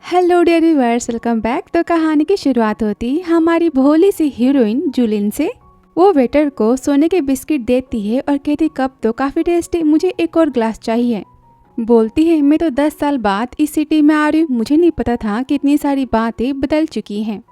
Hello dear viewers, welcome back. तो कहानी की शुरुआत होती हमारी भोली सी हीरोइन जुलिन से। वो वेटर को सोने के बिस्किट देती है और कहती कप तो काफ़ी टेस्टी, मुझे एक और ग्लास चाहिए। बोलती है मैं तो 10 साल बाद इस सिटी में आ रही हूँ, मुझे नहीं पता था कि इतनी सारी बातें बदल चुकी हैं।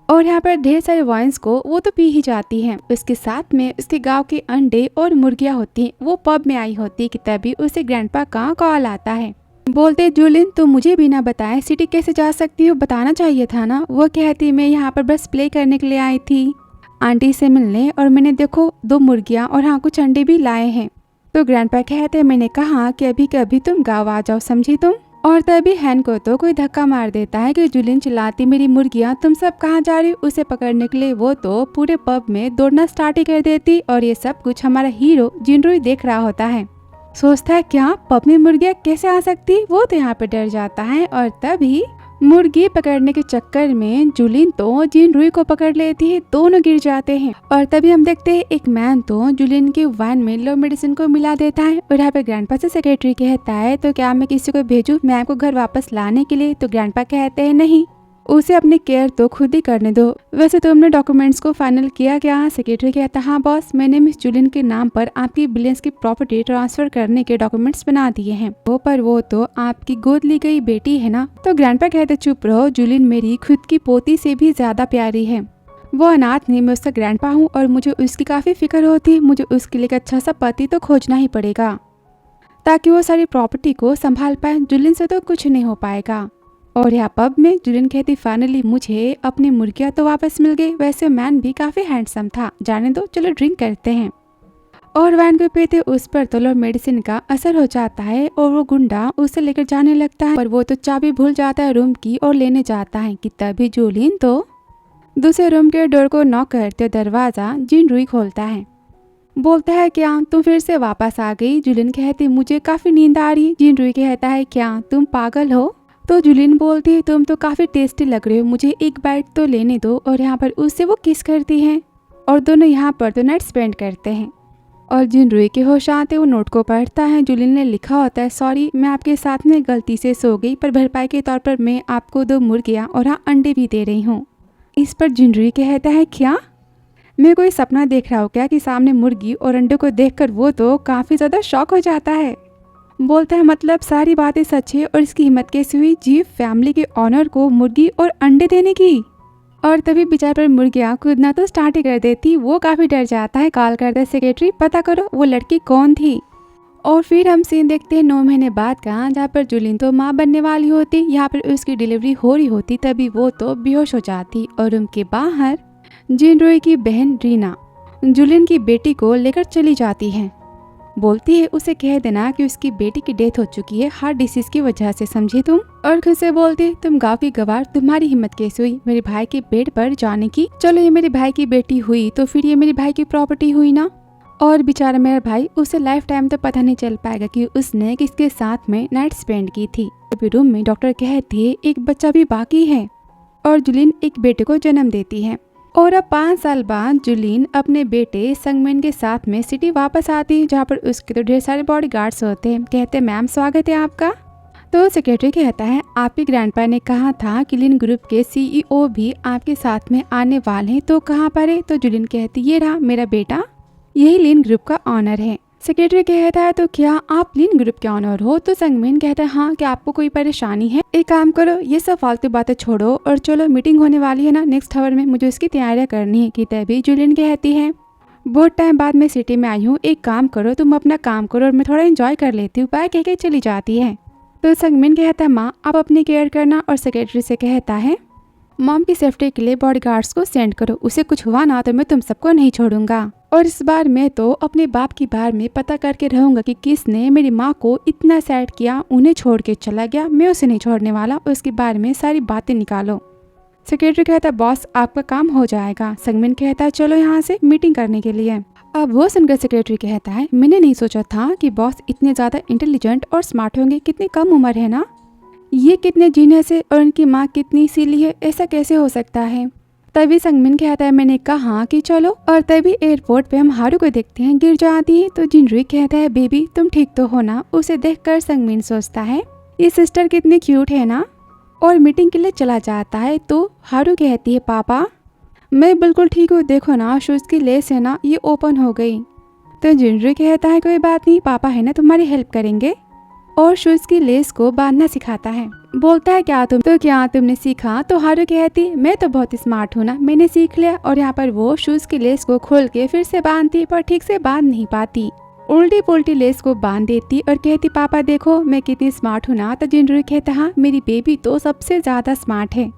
और यहाँ पर ढेर सारे वाइन्स को वो तो पी ही जाती है। उसके साथ में उसके गांव के अंडे और मुर्गियाँ होती हैं। वो पब में आई होती है कि तभी उसे ग्रैंडपा का कॉल आता है। बोलते जुलिन तुम मुझे बिना बताए सिटी कैसे जा सकती हो, बताना चाहिए था ना। वो कहती मैं यहाँ पर बस प्ले करने के लिए आई थी आंटी से मिलने, और मैंने देखो 2 मुर्गियाँ और हाँ कुछ अंडे भी लाए हैं। तो ग्रैंडपा कहते मैंने कहा कि अभी कभी तुम गाँव आ जाओ, समझी तुम। और तभी हैन को तो कोई धक्का मार देता है कि जुलिन चिल्लाती मेरी मुर्गियाँ तुम सब कहाँ जा रही हो। उसे पकड़ने के लिए वो तो पूरे पब में दौड़ना स्टार्ट ही कर देती, और ये सब कुछ हमारा हीरो जिनरुई देख रहा होता है। सोचता है क्या पब में मुर्गियाँ कैसे आ सकती। वो तो यहाँ पे डर जाता है, और तभी मुर्गी पकड़ने के चक्कर में जुलिन तो जिनरुई को पकड़ लेती है, दोनों गिर जाते हैं। और तभी हम देखते हैं एक मैन तो जुलिन के वैन में लो मेडिसिन को मिला देता है। और यहाँ पे ग्रैंडपा से सेक्रेटरी कहता है तो क्या मैं किसी को भेजूं मैम को घर वापस लाने के लिए। तो ग्रैंडपा कहते हैं नहीं, उसे अपनी केयर तो खुद ही करने दो। वैसे तुमने डॉक्यूमेंट्स को फाइनल किया क्या। सेक्रेटरी कहता हाँ बॉस, मैंने मिस जुलिन के नाम पर आपकी बिलियंस की प्रॉपर्टी ट्रांसफर करने के डॉक्यूमेंट्स बना दिए हैं। वो तो आपकी गोद ली गई बेटी है ना। तो ग्रैंडपा कहते चुप रहो, जुलिन मेरी खुद की पोती से भी ज्यादा प्यारी है। वो अनाथ नहीं, मैं उसका ग्रैंडपा हूँ और मुझे उसकी काफी फिक्र होती। मुझे उसके लिए एक अच्छा सा पति तो खोजना ही पड़ेगा ताकि वो सारी प्रॉपर्टी को संभाल पाए। जुलिन से तो कुछ नहीं हो पाएगा। और यहाँ पब में जुलिन कहती फाइनली मुझे अपनी मुर्गियाँ तो वापस मिल गई। वैसे मैन भी काफी हैंडसम था, जाने दो चलो ड्रिंक करते हैं। और वैन को पीते उस पर तो मेडिसिन का असर हो जाता है और वो गुंडा उसे लेकर जाने लगता है। पर वो तो चाबी भूल जाता है रूम की और लेने जाता है कि तभी जुलिन तो दूसरे रूम के डोर को नॉक करते दरवाजा जिनरुई खोलता है। बोलता है क्या तुम फिर से वापस आ गई। जुलिन कहती मुझे काफी नींद आ रही। जिनरुई कहता है क्या तुम पागल हो। तो जुलिन बोलती है तुम तो काफी टेस्टी लग रहे हो, मुझे एक बाइट तो लेने दो। और यहाँ पर उससे वो किस करती हैं और दोनों यहाँ पर तो नाइट स्पेंड करते हैं। और जिनरुई के होश आते वो नोट को पढ़ता है। जुलिन ने लिखा होता है सॉरी मैं आपके साथ में गलती से सो गई, पर भरपाई के तौर पर मैं आपको 2 मुर्गियाँ और हाँ अंडे भी दे रही हूँ। इस पर जिनरुई कहता है क्या मैं कोई सपना देख रहा हूँ क्या कि सामने मुर्गी और अंडे को देखकर वो तो काफी ज्यादा शॉक हो जाता है। बोलता है मतलब सारी बातें सच है और इसकी हिम्मत कैसे हुई जी फैमिली के ऑनर को मुर्गी और अंडे देने की। और तभी बेचारे पर मुर्गियाँ कूदना तो स्टार्ट ही कर देती। वो काफी डर जाता है, कॉल करता है सेक्रेटरी पता करो वो लड़की कौन थी। और फिर हम सीन देखते हैं 9 महीने बाद का, जहाँ पर जुलिन तो माँ बनने वाली होती। यहाँ पर उसकी डिलीवरी हो रही होती, तभी वो तो बेहोश हो जाती। और रूम के बाहर जिनरुई की बहन रीना जुलिन की बेटी को लेकर चली जाती है। बोलती है उसे कह देना कि उसकी बेटी की डेथ हो चुकी है हार्ट डिसीज की वजह से, समझी तुम। और खुद से बोलती तुम गांव की गवार, तुम्हारी हिम्मत कैसे हुई मेरे भाई के बेड पर जाने की। चलो ये मेरे भाई की बेटी हुई तो फिर ये मेरे भाई की प्रॉपर्टी हुई ना। और बेचारा मेरा भाई, उसे लाइफ टाइम तो पता नहीं चल पाएगा कि उसने किसके साथ में नाइट स्पेंड की थी। अभी रूम में डॉक्टर कहती है एक बच्चा भी बाकी है। और जुलिन एक बेटे को जन्म देती है। और अब 5 साल बाद जुलिन अपने बेटे संगमिन के साथ में सिटी वापस आती, जहाँ पर उसके तो ढेर सारे बॉडीगार्ड्स होते हैं। कहते मैम स्वागत है आपका। तो सेक्रेटरी कहता है आपके ग्रैंडपा ने कहा था कि लिन ग्रुप के सीईओ भी आपके साथ में आने वाले हैं, तो कहाँ पर है। तो जुलिन कहती ये रहा मेरा बेटा, यही लिन ग्रुप का ऑनर है। सेक्रेटरी कहता है तो क्या आप लिन ग्रुप के ऑनर हो। तो संगमिन कहता है हाँ, क्या आपको कोई परेशानी है। एक काम करो ये सब फालतू बातें छोड़ो और चलो मीटिंग होने वाली है ना नेक्स्ट आवर में, मुझे उसकी तैयारियां करनी है। कि तभी जुलिन कहती है बहुत टाइम बाद मैं सिटी में आई हूँ, एक काम करो तुम अपना काम करो और मैं थोड़ा एंजॉय कर लेती हूँ। बाय कह के चली जाती है। तो संगमिन कहता है माँ आप अपनी केयर करना। और सेक्रेटरी से कहता है मॉम की सेफ्टी के लिए बॉडीगार्ड्स को सेंड करो, उसे कुछ हुआ ना तो मैं तुम सबको नहीं छोड़ूंगा। और इस बार मैं तो अपने बाप की बारे में पता करके रहूंगा कि किसने मेरी माँ को इतना सैड किया, उन्हें छोड़ के चला गया, मैं उसे नहीं छोड़ने वाला। उसके बारे में सारी बातें निकालो। सेक्रेटरी कहता है बॉस आपका काम हो जाएगा। संगमिन कहता है चलो यहाँ से मीटिंग करने के लिए। अब वो सुनकर सेक्रेटरी कहता है मैंने नहीं सोचा था कि बॉस इतने ज्यादा इंटेलिजेंट और स्मार्ट होंगे, कितनी कम उम्र है ना, ये कितने जीनियस है और उनकी माँ कितनी सीली है, ऐसा कैसे हो सकता है। तभी संगमिन कहता है मैंने कहा कि चलो। और तभी एयरपोर्ट पे हम हारू को देखते हैं, गिर जाती है। तो जिनरुई कहता है बेबी तुम ठीक तो हो ना। उसे देखकर संगमिन सोचता है ये सिस्टर कितनी क्यूट है ना। और मीटिंग के लिए चला जाता है। तो हारू कहती है पापा मैं बिल्कुल ठीक हूँ, देखो ना शूज़ की लेस है ना ये ओपन हो गई। तो जिनरू कहता है कोई बात नहीं, पापा है ना तुम्हारी हेल्प करेंगे, और शूज़ की लेस को बांधना सिखाता है। बोलता है क्या तुमने सीखा? तो हारू कहती मैं तो बहुत स्मार्ट हूँ ना, मैंने सीख लिया। और यहाँ पर वो शूज़ की लेस को खोल के फिर से बांधती पर ठीक से बांध नहीं पाती, उल्टी पुल्टी लेस को बांध देती और कहती पापा देखो मैं कितनी स्मार्ट हूँ ना। तो जिनरू कहता हाँ मेरी बेबी तो सबसे ज़्यादा स्मार्ट है,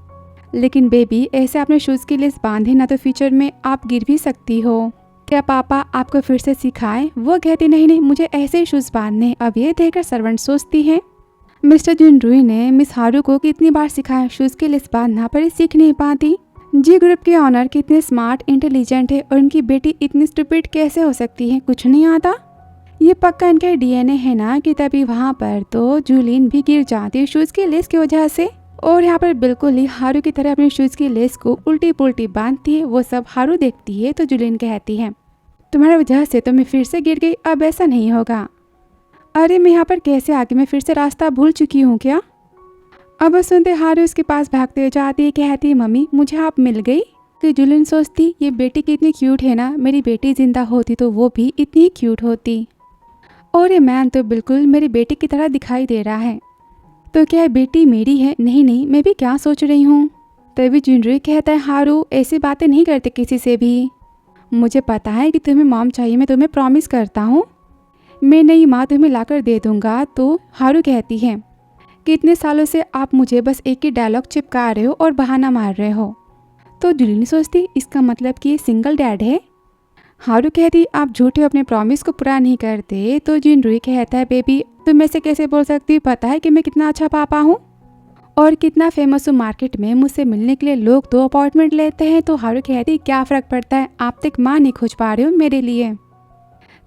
लेकिन बेबी ऐसे आपने शूज़ की लेस बांधे ना तो फ्यूचर में आप गिर भी सकती हो, क्या पापा आपको फिर से सिखाएं? वो कहती नहीं मुझे ऐसे ही शूज़ बांधने। अब ये देखकर सर्वेंट सोचती है मिस्टर जिनरू ने मिस हारू को कितनी बार सिखाया शूज़ की लेस बांधना, पर ये सीख नहीं पाती। जी ग्रुप के ऑनर कितने स्मार्ट इंटेलिजेंट है और उनकी बेटी इतनी स्टूपिड कैसे हो सकती है, कुछ नहीं आता। ये पक्का इनका डीएनए है ना कि तभी वहाँ पर तो जूलिन भी गिर जाती है शूज़ की लेस की वजह से। और यहाँ पर बिल्कुल ही हारू की तरह अपने शूज़ की लेस को उल्टी पुल्टी बांधती है। वो सब हारू देखती है तो जूलिन कहती है तुम्हारी वजह से तो मैं फिर से गिर गई, अब ऐसा नहीं होगा। अरे मैं यहाँ पर कैसे आ गई, मैं फिर से रास्ता भूल चुकी हूँ क्या? अब सुनते हारू उसके पास भागते हुए जाती है, कहती मम्मी मुझे आप मिल गई। कि जूलिन सोचती ये बेटी कितनी क्यूट है ना, मेरी बेटी जिंदा होती तो वो भी इतनी क्यूट होती, और ये मैन तो बिल्कुल मेरी बेटी की तरह दिखाई दे रहा है। तो क्या है बेटी मेरी है? नहीं मैं भी क्या सोच रही हूँ। तभी जिनरू कहता है हारू ऐसी बातें नहीं करते किसी से भी, मुझे पता है कि तुम्हें मॉम चाहिए, मैं तुम्हें प्रॉमिस करता हूँ मैं नई माँ तुम्हें लाकर दे दूँगा। तो हारू कहती है कि इतने सालों से आप मुझे बस एक ही डायलॉग चिपका रहे हो और बहाना मार रहे हो। तो जूलिन सोचती इसका मतलब कि ये सिंगल डैड है। हारू कहती आप झूठे अपने प्रॉमिस को पूरा नहीं करते। तो जिनरू कहता है बेबी तुम ऐसे कैसे बोल सकती हो, पता है कि मैं कितना अच्छा पापा हूँ और कितना फेमस हूँ मार्केट में, मुझसे मिलने के लिए लोग तो अपॉइंटमेंट लेते हैं। तो हारू कहती क्या फ़र्क पड़ता है, आप तक माँ नहीं खोज पा रहे हो मेरे लिए,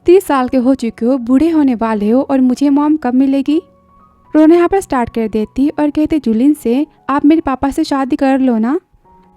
30 साल के हो चुके हो, बूढ़े होने वाले हो और मुझे मॉम कब मिलेगी। रोना यहाँ पर स्टार्ट कर देती और कहते जूलिन से आप मेरे पापा से शादी कर लो ना।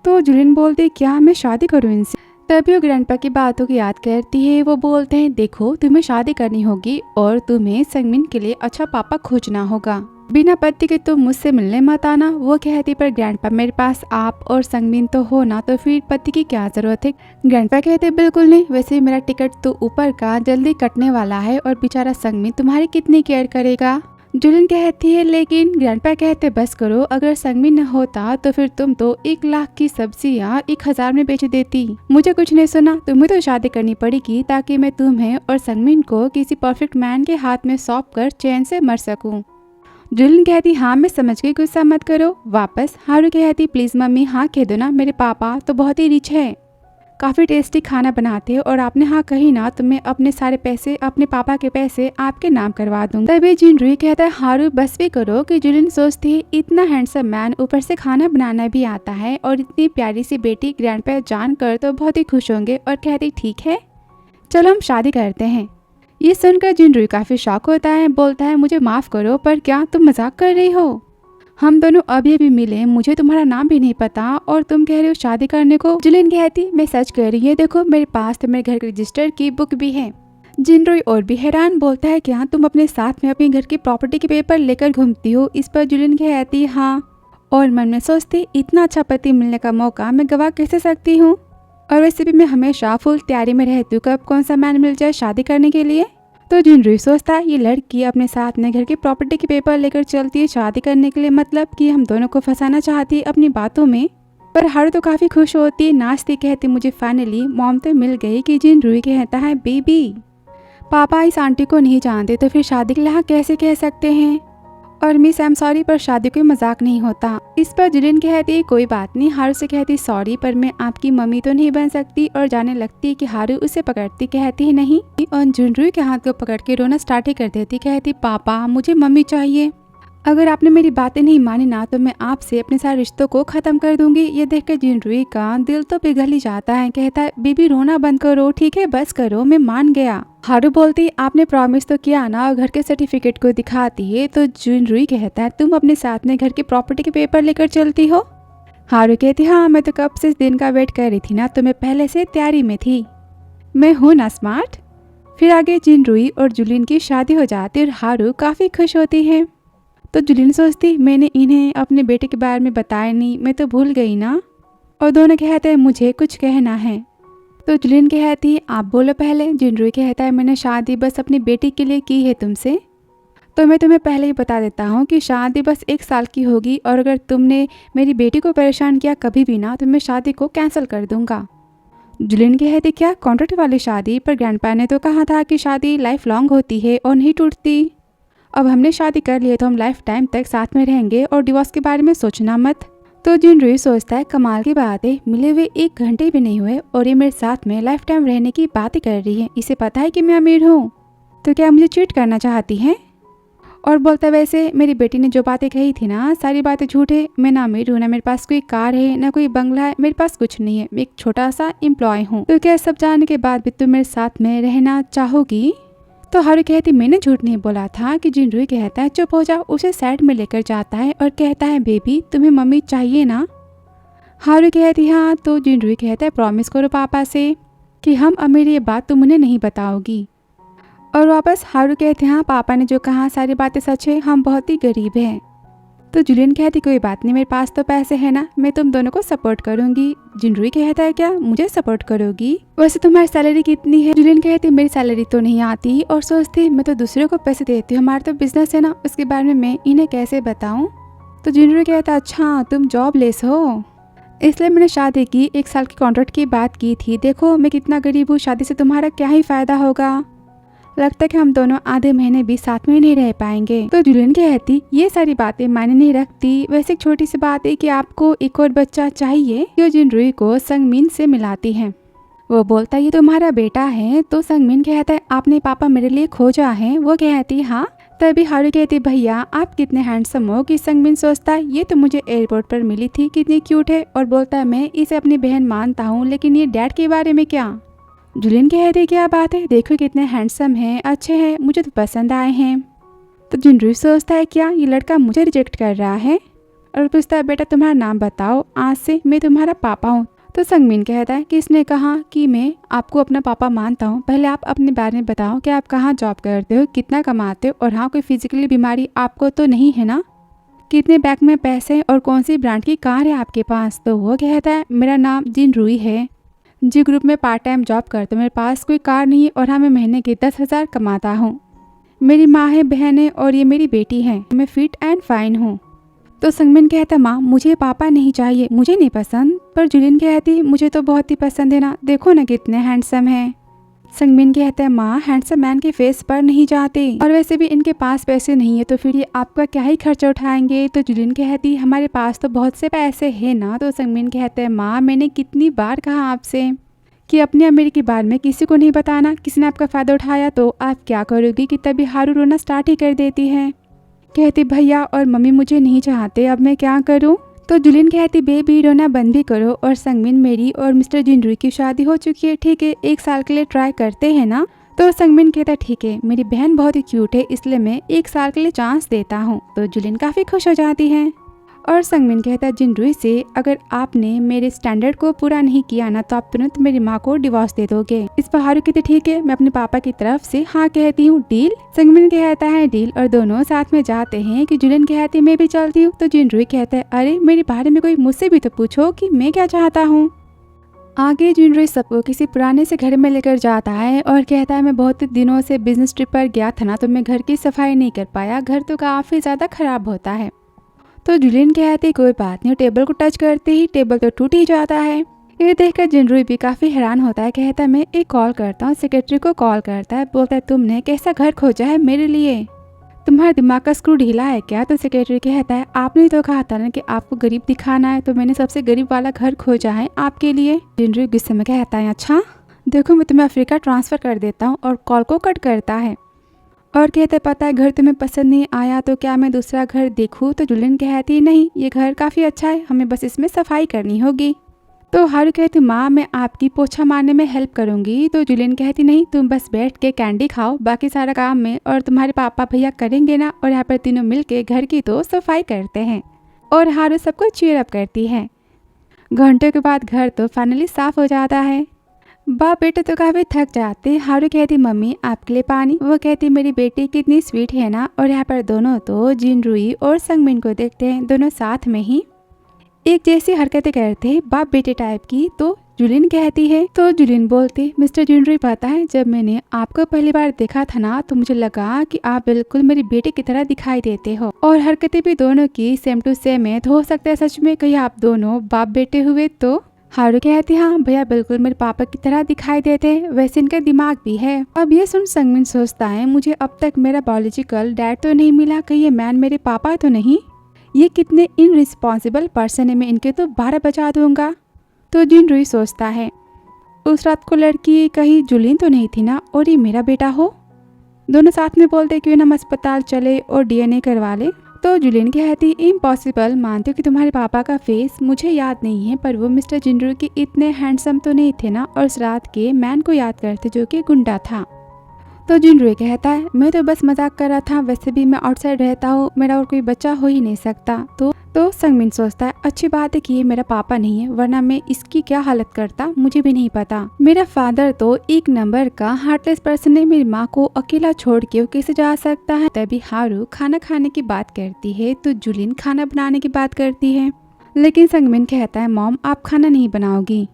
तो जूलिन बोलती क्या मैं शादी करूँ इनसे? तभी वो ग्रैंडपा की बातों को याद करती है। वो बोलते हैं देखो तुम्हें शादी करनी होगी और तुम्हें संगमिन के लिए अच्छा पापा खोजना होगा, बिना पति के तुम मुझसे मिलने मत आना। वो कहती पर ग्रैंडपा मेरे पास आप और संगमिन तो हो ना, तो फिर पति की क्या जरूरत है। ग्रैंडपा कहते बिल्कुल नहीं, वैसे मेरा टिकट तो ऊपर का जल्दी कटने वाला है और बेचारा संगमिन तुम्हारी कितनी केयर करेगा। जूलिन कहती है लेकिन ग्रैंडपा कहते बस करो, अगर संगमिन न होता तो फिर तुम तो 1 लाख की सब्जियां 1000 में बेच देती। मुझे कुछ नहीं सुना, तुम्हें तो शादी करनी पड़ेगी ताकि मैं तुम्हें और संगमिन को किसी परफेक्ट मैन के हाथ में सौंप कर चैन से मर सकूं। जूलिन कहती हाँ मैं समझ गई, गुस्सा मत करो। वापस हारू कहती प्लीज मम्मी हाँ कह दो ना, मेरे पापा तो बहुत ही रिच है, काफ़ी टेस्टी खाना बनाते हैं और आपने हाँ कही ना तो मैं अपने सारे पैसे अपने पापा के पैसे आपके नाम करवा दूंगा। तभी जिनरू कहता है हारू बस भी करो। कि जूलिन सोचती है इतना हैंडसम मैन, ऊपर से खाना बनाना भी आता है और इतनी प्यारी सी बेटी, ग्रैंडपा जान कर तो बहुत ही खुश होंगे और कहती ठीक है चलो हम शादी करते हैं। ये सुनकर जिनरू काफ़ी शॉक होता है, बोलता है मुझे माफ़ करो पर क्या तुम मजाक कर रही हो, हम दोनों अभी अभी मिले, मुझे तुम्हारा नाम भी नहीं पता और तुम कह रहे हो शादी करने को। जूलिन कहती मैं सच कह रही है, देखो मेरे पास तो मेरे घर के रजिस्टर की बुक भी है। जिनरू और भी हैरान, बोलता है क्या तुम अपने साथ में अपने घर की प्रॉपर्टी के पेपर लेकर घूमती हो। इस पर जूलिन कहती हाँ, और मन में सोचती इतना अच्छा पति मिलने का मौका मैं गवा कैसे सकती हूँ, और वैसे भी मैं हमेशा फुल तैयारी में रहती हूँ कब कौन सा मैन मिल जाए शादी करने के लिए। तो जिनरू सोचता है ये लड़की अपने साथ में घर की प्रॉपर्टी के पेपर लेकर चलती है शादी करने के लिए, मतलब कि हम दोनों को फंसाना चाहती है अपनी बातों में। पर हारू तो काफ़ी खुश होती है, नाचती कहती मुझे फाइनली मॉम तो मिल गई। कि जिनरू कहता है बेबी पापा इस आंटी को नहीं जानते तो फिर शादी के लिए हाँ कैसे कह सकते हैं, और मिस आई एम सॉरी पर शादी कोई मजाक नहीं होता। इस पर जूलिन कहती कोई बात नहीं। हारू से कहती सॉरी पर मैं आपकी मम्मी तो नहीं बन सकती, और जाने लगती कि हारू उसे पकड़ती, कहती है नहीं, और जिनरू के हाथ को पकड़ के रोना स्टार्ट ही कर देती, कहती पापा मुझे मम्मी चाहिए, अगर आपने मेरी बातें नहीं मानी ना तो मैं आपसे अपने सारे रिश्तों को खत्म कर दूंगी। ये देखकर जिनरू का दिल तो पिघल ही जाता है, कहता है बेबी रोना बंद करो, ठीक है बस करो, मैं मान गया। हारू बोलती आपने प्रॉमिस तो किया ना, और घर के सर्टिफिकेट को दिखाती है। तो जिनरू कहता है तुम अपने साथ में घर की प्रॉपर्टी के पेपर लेकर चलती हो। हारू कहती हाँ मैं तो कब से इस दिन का वेट कर रही थी ना, तो मैं पहले से तैयारी में थी, मैं हूँ ना स्मार्ट। फिर आगे जिनरू और जूलिन की शादी हो जाती है और हारू काफी खुश होती है। तो जुलिन सोचती मैंने इन्हें अपने बेटे के बारे में बताया नहीं, मैं तो भूल गई ना। और दोनों कहते हैं मुझे कुछ कहना है। तो जुलिन कहती आप बोलो पहले। जिनरुई कहता है मैंने शादी बस अपनी बेटी के लिए की है तुमसे। तो मैं तुम्हें पहले ही बता देता हूँ कि शादी बस 1 साल की होगी और अगर तुमने मेरी बेटी को परेशान किया कभी भी ना तो मैं शादी को कैंसिल कर दूंगा। जुलिन कहती क्या कॉन्ट्रैक्ट वाली शादी? पर ग्रैंडपा ने तो कहा था कि शादी लाइफ लॉन्ग होती है और नहीं टूटती। अब हमने शादी कर ली है तो हम लाइफ टाइम तक साथ में रहेंगे और डिवोर्स के बारे में सोचना मत। तो जिनरुई सोचता है कमाल की बात है, मिले हुए 1 घंटे भी नहीं हुए और ये मेरे साथ में लाइफ टाइम रहने की बातें कर रही है। इसे पता है कि मैं अमीर हूँ, तो क्या मुझे चीट करना चाहती है? और बोलता वैसे मेरी बेटी ने जो बातें कही थी ना सारी बातें झूठ है। मैं ना अमीर हूँ, ना मेरे पास कोई कार है, ना कोई बंगला है, मेरे पास कुछ नहीं है। मैं एक छोटा सा एम्प्लॉय हूँ। तो क्या सब जानने के बाद भी तुम मेरे साथ में रहना चाहोगी? तो हारू कहती मैंने झूठ नहीं बोला था। कि जिनरुई कहता है चुप हो जाओ। उसे साइड में लेकर जाता है और कहता है बेबी तुम्हें मम्मी चाहिए ना? हारू कहती हाँ। तो जिनरुई कहता है प्रॉमिस करो पापा से कि हम अमीर ये बात तुम उन्हें नहीं बताओगी। और वापस हारू कहते हाँ पापा ने जो कहा सारी बातें सच है, हम बहुत ही गरीब हैं। तो जुलिन कहती कोई बात नहीं, मेरे पास तो पैसे है ना, मैं तुम दोनों को सपोर्ट करूंगी। जिनरुई कहता है क्या मुझे सपोर्ट करोगी? वैसे तुम्हारी सैलरी कितनी है? जुलिन कहती मेरी सैलरी तो नहीं आती और सोचती मैं तो दूसरे को पैसे देती हूँ, हमारा तो बिजनेस है ना, उसके बारे में मैं इन्हें कैसे बताऊँ। तो जिनरुई कहता अच्छा तुम जॉब लेस हो इसलिए मैंने शादी की 1 साल की कॉन्ट्रैक्ट की बात की थी। देखो मैं कितना गरीब हूँ, शादी से तुम्हारा क्या ही फायदा होगा। लगता है कि हम दोनों आधे महीने भी साथ में नहीं रह पाएंगे। तो जुलिन कहती ये सारी बातें मायने नहीं रखती, वैसे एक छोटी सी बात है कि आपको एक और बच्चा चाहिए। जो जिनरुई को संगमिन से मिलाती है। वो बोलता ये तुम्हारा बेटा है। तो संगमिन कहता है आपने पापा मेरे लिए खोजा है? वो कहती हाँ। तभी हारू कहती भैया आप कितने हैंडसम हो। कि संगमिन सोचता ये तो मुझे एयरपोर्ट पर मिली थी, कितनी क्यूट है। और बोलता है मैं इसे अपनी बहन मानता हूँ, लेकिन ये डैड के बारे में क्या? जुलिन कहती क्या बात है, देखो कितने हैंडसम हैं, अच्छे हैं, मुझे तो पसंद आए हैं। तो जिनरुई सोचता है क्या ये लड़का मुझे रिजेक्ट कर रहा है और पूछता है बेटा तुम्हारा नाम बताओ, आज से मैं तुम्हारा पापा हूँ। तो संगमिन कहता है किसने कहा कि मैं आपको अपना पापा मानता हूँ? पहले आप अपने बारे में बताओ कि आप कहाँ जॉब करते हो, कितना कमाते हो और हाँ कोई फिजिकली बीमारी आपको तो नहीं है ना? कितने बैंक में पैसे और कौन सी ब्रांड की कार है आपके पास? तो वो कहता है मेरा नाम जिनरुई है, जी ग्रुप में पार्ट टाइम जॉब करते, मेरे पास कोई कार नहीं है और हाँ मैं महीने के 10,000 कमाता हूँ। मेरी माँ है, बहन है और ये मेरी बेटी है, मैं फिट एंड फाइन हूँ। तो संगमिन कहता माँ मुझे पापा नहीं चाहिए, मुझे नहीं पसंद। पर जुलिन कहती मुझे तो बहुत ही पसंद है ना, देखो ना कितने हैंडसम है। संगमिन कहता है माँ हैंडसम मैन के फेस पर नहीं जाते और वैसे भी इनके पास पैसे नहीं है तो फिर ये आपका क्या ही खर्चा उठाएंगे। तो जुलिन कहती हमारे पास तो बहुत से पैसे है ना। तो संगमिन कहता है माँ मैंने कितनी बार कहा आपसे कि अपने अमीर के बारे में किसी को नहीं बताना, किसी ने आपका फायदा उठाया तो आप क्या करोगी। कि तभी हारू रोना स्टार्ट ही कर देती है। कहती भैया और मम्मी मुझे नहीं चाहते, अब मैं क्या करूँ। तो जुलिन कहती बेबी रोना बंद भी करो और संगमिन मेरी और मिस्टर जिनरुई की शादी हो चुकी है, ठीक है 1 साल के लिए ट्राई करते हैं ना। तो संगमिन कहता ठीक है मेरी बहन बहुत ही क्यूट है इसलिए मैं 1 साल के लिए चांस देता हूँ। तो जुलिन काफी खुश हो जाती है और संगमिन कहता है जिनरुई से अगर आपने मेरे स्टैंडर्ड को पूरा नहीं किया ना तो आप तुरंत मेरी माँ को डिवोर्स दे दोगे। इस पर हारू कहती ठीक है मैं अपने पापा की तरफ से हाँ कहती हूँ, डील। संगमिन कहता है डील और दोनों साथ में जाते हैं। कि जुलिन कहती मैं भी चलती हूँ। तो जिनरुई कहता है अरे मेरे बारे में कोई मुझसे भी तो पूछो कि मैं क्या चाहता हूँ। आगे जिनरुई सबको किसी पुराने से घर में लेकर जाता है और कहता है मैं बहुत दिनों से बिजनेस ट्रिप पर गया था ना तो मैं घर की सफाई नहीं कर पाया, घर तो काफी ज्यादा खराब होता है। तो जुलिन कहती कोई बात नहीं, टेबल को टच करते ही टेबल तो टूट ही जाता है। ये देखकर जिनरुई भी काफी हैरान होता है। कहता है मैं एक कॉल करता हूँ। सेक्रेटरी को कॉल करता है, बोलता है तुमने कैसा घर खोजा है मेरे लिए, तुम्हारा दिमाग का स्क्रू ढीला है क्या। तो सेक्रेटरी कहता है आपने तो कहा था ना कि आपको गरीब दिखाना है तो मैंने सबसे गरीब वाला घर खोजा है आपके लिए। जिनरुई गुस्से में कहता है अच्छा देखो मैं तुम्हें अफ्रीका ट्रांसफर कर देता हूँ और कॉल को कट करता है और कहते पता है घर तुम्हें पसंद नहीं आया तो क्या मैं दूसरा घर देखूं। तो जुलिन कहती नहीं ये घर काफी अच्छा है, हमें बस इसमें सफाई करनी होगी। तो हारू कहती माँ मैं आपकी पोछा मारने में हेल्प करूंगी। तो जुलिन कहती नहीं तुम बस बैठ के कैंडी खाओ, बाकी सारा काम में और तुम्हारे पापा भैया करेंगे ना। और यहाँ पर तीनों मिलके घर की तो सफाई करते हैं और हारू सबको चीयर अप करती है। घंटों के बाद घर तो फाइनली साफ हो जाता है। बाप बेटे तो काफी थक जाते। हारू कहती मम्मी आपके लिए पानी। वो कहती मेरी बेटी कितनी स्वीट है ना। और यहाँ पर दोनों तो जिनरुई और संगमिन को देखते हैं, दोनों साथ में ही एक जैसी हरकतें करते हैं, बाप बेटे टाइप की। तो जुलिन कहती है, तो जुलिन बोलती मिस्टर जिनरुई पता है जब मैंने आपको पहली बार देखा था ना तो मुझे लगा कि आप बिल्कुल मेरी बेटी की तरह दिखाई देते हो और हरकतें भी दोनों की सेम टू सेम है। तो हो सकता है सच में कहीं आप दोनों बाप बेटे हुए। तो हारू कहती हाँ भैया बिल्कुल मेरे पापा की तरह दिखाई देते, वैसे इनका दिमाग भी है। अब ये सुन संगमिन सोचता है मुझे अब तक मेरा बायोलॉजिकल डैड तो नहीं मिला, कहीं ये मैन मेरे पापा तो नहीं। ये कितने इनरिस्पॉन्सिबल पर्सन है, मैं इनके तो 12 बजा दूंगा। तो जिनरुई सोचता है उस रात को लड़की कहीं जुलिन तो नहीं थी ना और ये मेरा बेटा हो। दोनों साथ में बोलते क्यों ना हम अस्पताल चले और डीएनए करवा ले। तो जुलिन कहती इम्पॉसिबल, मानती हूँ कि तुम्हारे पापा का फेस मुझे याद नहीं है पर वो मिस्टर जिनरुई के इतने हैंडसम तो नहीं थे ना, और उस रात के मैन को याद करते जो कि गुंडा था। तो जिनरुई कहता है मैं तो बस मजाक कर रहा था, वैसे भी मैं आउटसाइड रहता हूँ, मेरा और कोई बच्चा हो ही नहीं सकता। तो संगमिन सोचता है अच्छी बात है कि ये मेरा पापा नहीं है, वरना मैं इसकी क्या हालत करता मुझे भी नहीं पता। मेरा फादर तो एक नंबर का हार्टलेस पर्सन है, मेरी माँ को अकेला छोड़ के वो कैसे जा सकता है। तभी हारू खाना खाने की बात करती है तो जुलिन खाना बनाने की बात करती है, लेकिन संगमिन कहता है मॉम आप खाना नहीं बनाओगी,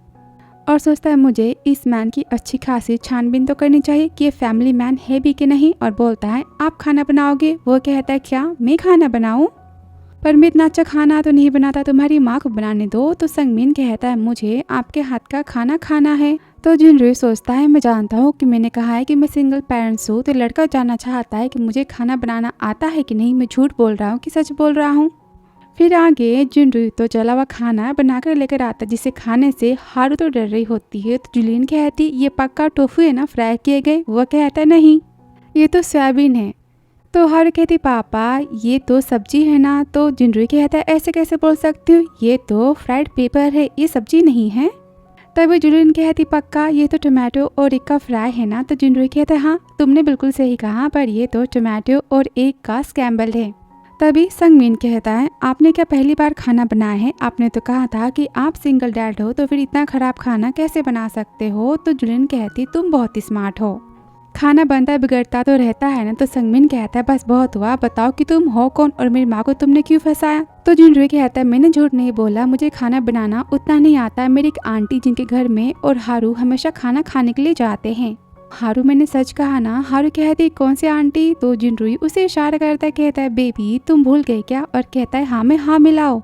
और सोचता है मुझे इस मैन की अच्छी खासी छानबीन तो करनी चाहिए कि ये फैमिली मैन है भी कि नहीं। और बोलता है आप खाना बनाओगे। वो कहता है क्या मैं खाना बनाऊं, पर मैं इतना अच्छा खाना तो नहीं बनाता, तुम्हारी माँ को बनाने दो। तो संगमिन कहता है मुझे आपके हाथ का खाना खाना है। तो जिनरुई सोचता है मैं जानता हूँ कि मैंने कहा है कि मैं सिंगल पेरेंट्स हूँ, तो लड़का जानना चाहता है कि मुझे खाना बनाना आता है कि नहीं, मैं झूठ बोल रहा हूँ कि सच बोल रहा हूँ। फिर आगे जिनरुई तो जला हुआ खाना बनाकर लेकर आता, जिसे खाने से हारू तो डर रही होती है। तो जुलिन कहती ये पक्का टोफू है ना फ्राई किए गए। वह कहता नहीं ये तो सोयाबीन है। तो हारू कहती पापा ये तो सब्जी है ना। तो जिनरुई कहता है ऐसे कैसे बोल सकती हो, ये तो फ्राइड पेपर है, ये सब्जी नहीं है। तभी जुलिन कहती पक्का ये तो टोमेटो और एग का फ्राई है ना। तो जिनरुई कहता है हाँ तुमने बिल्कुल सही कहा, पर ये तो टोमेटो और एग का स्क्रैम्बल है। तभी संगमिन कहता है आपने क्या पहली बार खाना बनाया है, आपने तो कहा था कि आप सिंगल डैड हो, तो फिर इतना खराब खाना कैसे बना सकते हो। तो जुलिन कहती तुम बहुत ही स्मार्ट हो, खाना बनता बिगड़ता तो रहता है ना। तो संगमिन कहता है बस बहुत हुआ, बताओ कि तुम हो कौन और मेरी माँ को तुमने क्यों फंसाया। तो जिनरुई कहता है मैंने झूठ नहीं बोला, मुझे खाना बनाना उतना नहीं आता है, मेरी एक आंटी जिनके घर में और हारू हमेशा खाना खाने के लिए जाते हैं। हारू मैंने सच कहा ना। हारू कहती कौन सी आंटी। तो जिनरुई उसे इशारा करता है, कहता है बेबी तुम भूल गए क्या, और कहता है हाँ मैं हाँ मिलाओ,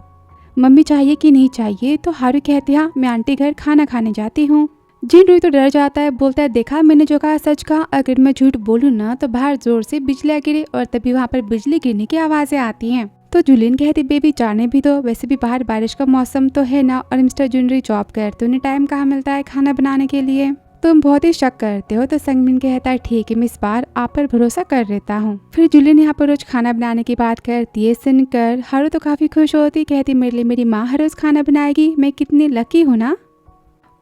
मम्मी चाहिए कि नहीं चाहिए। तो हारू कहती है हाँ मैं आंटी घर खाना खाने जाती हूँ। जिनरुई तो डर जाता है, बोलता है देखा मैंने जो कहा सच कहा, अगर मैं झूठ बोलूँ ना तो बाहर जोर से बिजली गिरे, और तभी वहाँ पर बिजली गिरने की आवाजें आती हैं। तो जुलिन कहती बेबी जाने भी दो, वैसे भी बाहर बारिश का मौसम तो है ना, और मिस्टर जिनरुई जॉब करते उन्हें टाइम कहाँ मिलता है खाना बनाने के लिए, तुम बहुत ही शक करते हो। तो संगमिन कहता है ठीक है मैं इस बार आप पर भरोसा कर लेता हूँ। फिर जुलिन यहाँ पर रोज खाना बनाने की बात करती है, सुनकर हारू तो काफी खुश होती, कहती मेरे लिए मेरी माँ हर रोज खाना बनाएगी, मैं कितनी लकी हूँ ना।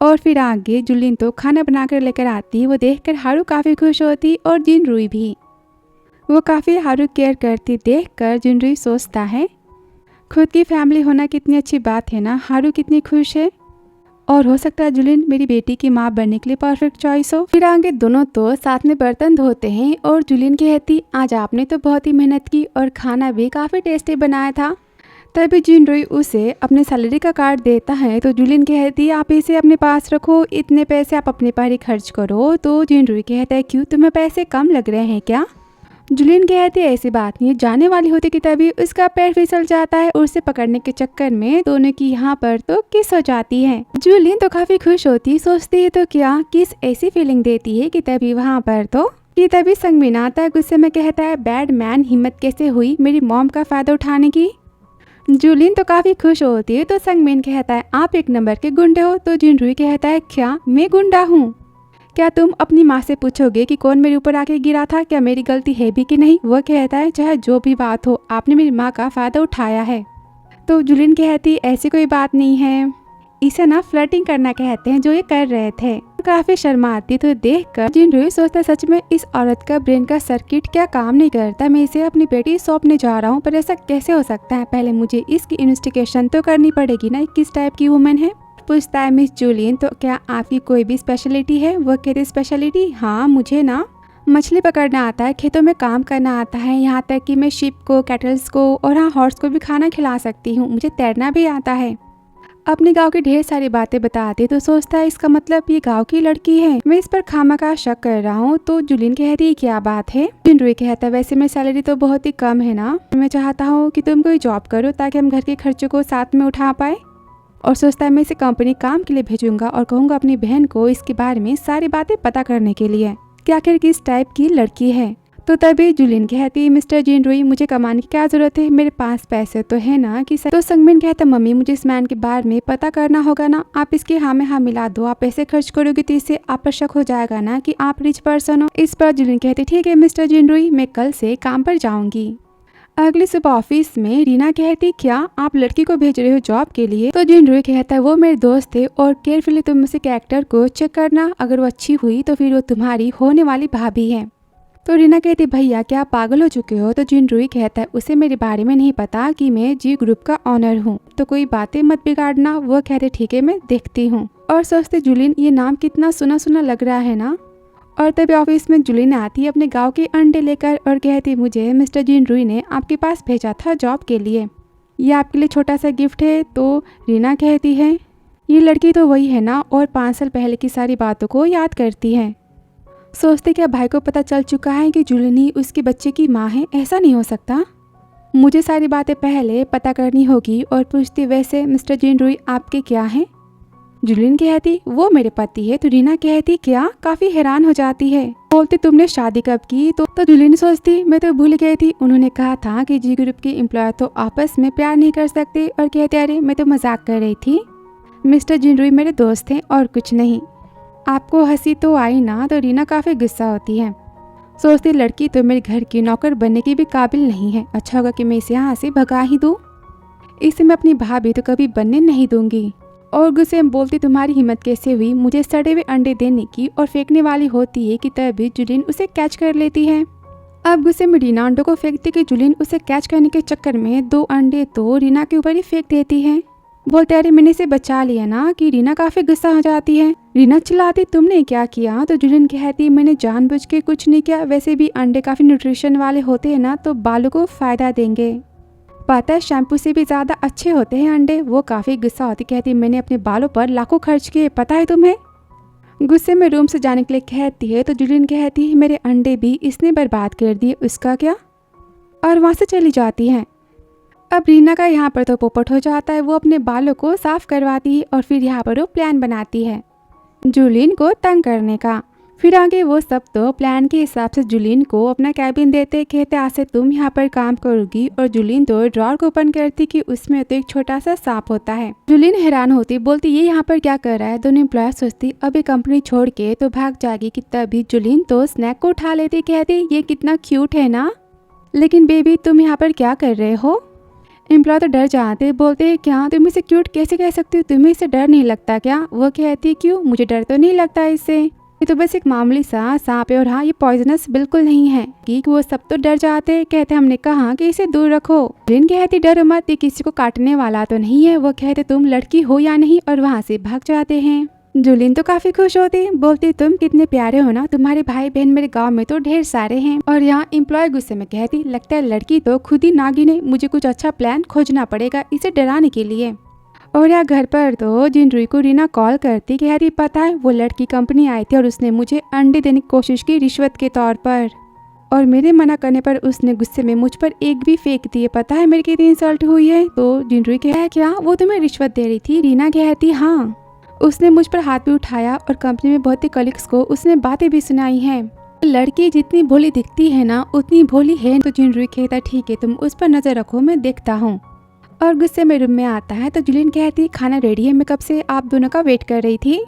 और फिर आगे जुलिन तो खाना बनाकर लेकर आती, वो देखकर हारू काफी खुश होती और जिनरुई भी, वो काफी हारू केयर करती। देखकर जिनरुई सोचता है खुद की फैमिली होना कितनी अच्छी बात है ना, हारू कितनी खुश है, और हो सकता है जुलिन मेरी बेटी की माँ बनने के लिए परफेक्ट चॉइस हो। फिर आगे दोनों तो साथ में बर्तन धोते हैं, और जुलिन कहती आज आपने तो बहुत ही मेहनत की और खाना भी काफी टेस्टी बनाया था। तभी जिनरुई उसे अपने सैलरी का कार्ड देता है। तो जुलिन कहती आप इसे अपने पास रखो, इतने पैसे आप अपने पर ही खर्च करो। तो जिनरुई कहता है क्यों, तुम्हें पैसे कम लग रहे हैं क्या। जुलिन कहती है ऐसी बात नहीं है, जाने वाली होती कि तभी उसका पैर फिसल जाता है, और उसे पकड़ने के चक्कर में दोनों की यहाँ पर तो किस हो जाती है। जुलिन तो काफी खुश होती, सोचती है तो क्या किस ऐसी फीलिंग देती है कि तभी वहाँ पर तो तभी संगमिन आता है, गुस्से में कहता है बैड मैन, हिम्मत कैसे हुई मेरी मॉम का फायदा उठाने की। जुलिन तो काफी खुश होती है। तो संगमिन कहता है आप एक नंबर के गुंडे हो। तो जिनरुई कहता है क्या मैं गुंडा हूँ, क्या तुम अपनी माँ से पूछोगे कि कौन मेरे ऊपर आके गिरा था, क्या मेरी गलती है भी कि नहीं। वह कहता है चाहे जो भी बात हो आपने मेरी माँ का फायदा उठाया है। तो जुलिन कहती ऐसी कोई बात नहीं है, इसे ना फ्लर्टिंग करना कहते हैं जो ये कर रहे थे। काफी शर्माती तो देखकर जिनरुई सोचता सच में इस औरत का ब्रेन का सर्किट क्या काम नहीं करता, मैं इसे अपनी बेटी सौंपने जा रहा हूँ, पर ऐसा कैसे हो सकता है, पहले मुझे इसकी इन्वेस्टिगेशन तो करनी पड़ेगी ना किस टाइप की वुमेन है। पूछता है मिस जूलियन, तो क्या आपकी कोई भी स्पेशलिटी है? वो कहती स्पेशलिटी, हाँ मुझे ना मछली पकड़ना आता है, खेतों में काम करना आता है, यहाँ तक कि मैं शिप को, कैटल्स को और हाँ हॉर्स को भी खाना खिला सकती हूँ, मुझे तैरना भी आता है। अपने गांव की ढेर सारी बातें बताती तो सोचता है इसका मतलब ये गांव की लड़की है, मैं इस पर खामखा शक कर रहा हूँ। तो जूलियन कहती है क्या बात है? जिनरुई कहता है वैसे मेरी सैलरी तो बहुत ही कम है ना, मैं चाहता हूँ कि तुम कोई जॉब करो ताकि हम घर के खर्चों को साथ में उठा पाए। और सोचता है मैं इसे कंपनी काम के लिए भेजूंगा और कहूँगा अपनी बहन को इसके बारे में सारी बातें पता करने के लिए कि आखिर किस टाइप की लड़की है। तो तभी जूलियन कहती मिस्टर जिनरुई मुझे कमाने की क्या जरूरत है, मेरे पास पैसे तो है ना कि तो संगमिन कहता मम्मी मुझे इस मैन के बारे में पता करना होगा ना, आप इसके हाँ में हाँ मिला दो, आप पैसे खर्च करोगे तो इससे आप पर शक हो जाएगा ना कि आप रिच पर्सन हो। इस पर जूलियन कहती ठीक है मिस्टर जिनरुई, मैं कल से काम पर जाऊंगी। अगली सुबह ऑफिस में रीना कहती क्या आप लड़की को भेज रहे हो जॉब के लिए? तो जिनरुई कहता है वो मेरे दोस्त थे और केयरफुली तुम उसे कैरेक्टर को चेक करना, अगर वो अच्छी हुई तो फिर वो तुम्हारी होने वाली भाभी है। तो रीना कहती भैया क्या आप पागल हो चुके हो? तो जिनरुई कहता है उसे मेरे बारे में नहीं पता कि मैं जी ग्रुप का ऑनर हूँ, तो कोई बातें मत बिगाड़ना। वो कहते ठीक है मैं देखती हूँ। और सोचते जूलियन ये नाम कितना सुना सुना लग रहा है ना। और तभी ऑफिस में जूलियन आती है अपने गांव के अंडे लेकर और कहती मुझे मिस्टर जिनरुई ने आपके पास भेजा था जॉब के लिए, ये आपके लिए छोटा सा गिफ्ट है। तो रीना कहती है ये लड़की तो वही है ना और 5 साल पहले की सारी बातों को याद करती है। सोचते क्या भाई को पता चल चुका है कि जूलियन ही उसके बच्चे की माँ है? ऐसा नहीं हो सकता, मुझे सारी बातें पहले पता करनी होगी। और पूछती वैसे मिस्टर जिनरुई आपके क्या हैं? जूलियन कहती वो मेरे पति है। तो रीना कहती क्या? काफी हैरान हो जाती है, बोलती तुमने शादी कब की? तो जूलियन सोचती मैं तो भूल गई थी, उन्होंने कहा था कि जी ग्रुप के एम्प्लॉय तो आपस में प्यार नहीं कर सकते। और कहते अरे मैं तो मजाक कर रही थी, मिस्टर जिनरुई मेरे दोस्त हैं और कुछ नहीं। आपको हंसी तो आई ना? तो रीना काफी गुस्सा होती है, सोचती लड़की तो मेरे घर की नौकर बनने की भी काबिल नहीं है, अच्छा होगा कि मैं इसे यहाँ से भगा ही दूँ, इसे मैं अपनी भाभी तो कभी बनने नहीं दूंगी। और गुस्से में बोलती तुम्हारी हिम्मत कैसे हुई मुझे सड़े हुए अंडे देने की? और फेंकने वाली होती है कि तभी जूलियन उसे कैच कर लेती है। अब गुस्से में रीना अंडों को फेंकती कि जूलियन उसे कैच करने के चक्कर में 2 अंडे तो रीना के ऊपर ही फेंक देती है। बोलते अरे मैंने इसे बचा लिया ना। कि रीना काफी गुस्सा हो जाती है, रीना चिल्लाती तुमने क्या किया? तो जूलियन कहती मैंने जानबूझ के कुछ नहीं किया, वैसे भी अंडे काफी न्यूट्रिशन वाले होते हैं ना, तो बालों को फायदा देंगे, पता है शैम्पू से भी ज्यादा अच्छे होते हैं अंडे। वो काफी गुस्सा होती, कहती मैंने अपने बालों पर लाखों खर्च किए, पता है तुम्हें? गुस्से में रूम से जाने के लिए कहती है। तो जूलियन कहती मेरे अंडे भी इसने बर्बाद कर दिए, उसका क्या? और वहां से चली जाती है। अब रीना का यहाँ पर तो पोपट हो जाता है, वो अपने बालों को साफ करवाती है और फिर यहाँ पर वो प्लान बनाती है जूलियन को तंग करने का। फिर आगे वो सब तो प्लान के हिसाब से जूलियन को अपना कैबिन देते, कहते आज से तुम यहाँ पर काम करोगी। और जूलियन तो ड्रॉर को ओपन करती कि उसमें तो एक छोटा सा सांप होता है। जूलियन हैरान होती, बोलती ये यहाँ पर क्या कर रहा है? दोनों एम्प्लॉय सोचती अब ये कंपनी छोड़ के तो भाग जाएगी कि तभी जूलियन तो स्नैक को उठा लेती, कहती ये कितना क्यूट है ना, लेकिन बेबी तुम यहाँ पर क्या कर रहे हो? एम्प्लॉय तो डर जाते, बोलते क्या तुम इसे क्यूट कैसे कह सकती हो, तुम्हें इससे डर नहीं लगता क्या? वो कहती क्यों, मुझे डर तो नहीं लगता इससे, ये तो बस एक मामूली सा सांप है और हाँ ये पॉइजनस बिल्कुल नहीं है। कि वो सब तो डर जाते, कहते हमने कहा कि इसे दूर रखो। लिन कहती डरो मत, ये किसी को काटने वाला तो नहीं है। वो कहते तुम लड़की हो या नहीं, और वहाँ से भाग जाते हैं। जूलियन तो काफी खुश होती, बोलती तुम कितने प्यारे हो ना, तुम्हारे भाई बहन मेरे गांव में तो ढेर सारे हैं। और यहाँ एम्प्लॉय गुस्से में कहती लगता है लड़की तो खुद ही नागिन है, मुझे कुछ अच्छा प्लान खोजना पड़ेगा इसे डराने के लिए। और यहाँ घर पर तो जिनरुई को रीना कॉल करती, कहती पता है वो लड़की कंपनी आई थी और उसने मुझे अंडे देने की कोशिश की रिश्वत के तौर पर, और मेरे मना करने पर उसने गुस्से में मुझ पर एक भी फेंक दिए, पता है मेरी कितनी इंसल्ट हुई है। तो जिनरुई कहता क्या वो तुम्हें रिश्वत दे रही थी? रीना कहती हाँ, उसने मुझ पर हाथ भी उठाया और कंपनी में बहुत ही कलीग्स को उसने बातें भी सुनाई हैं। लड़की जितनी भोली दिखती है ना उतनी भोली है। तो जिनरुई कहता ठीक है तुम उस पर नजर रखो, मैं देखता हूँ। और गुस्से में रूम में आता है तो जूलियन कहती खाना रेडी है, मैं कब से आप दोनों का वेट कर रही थी।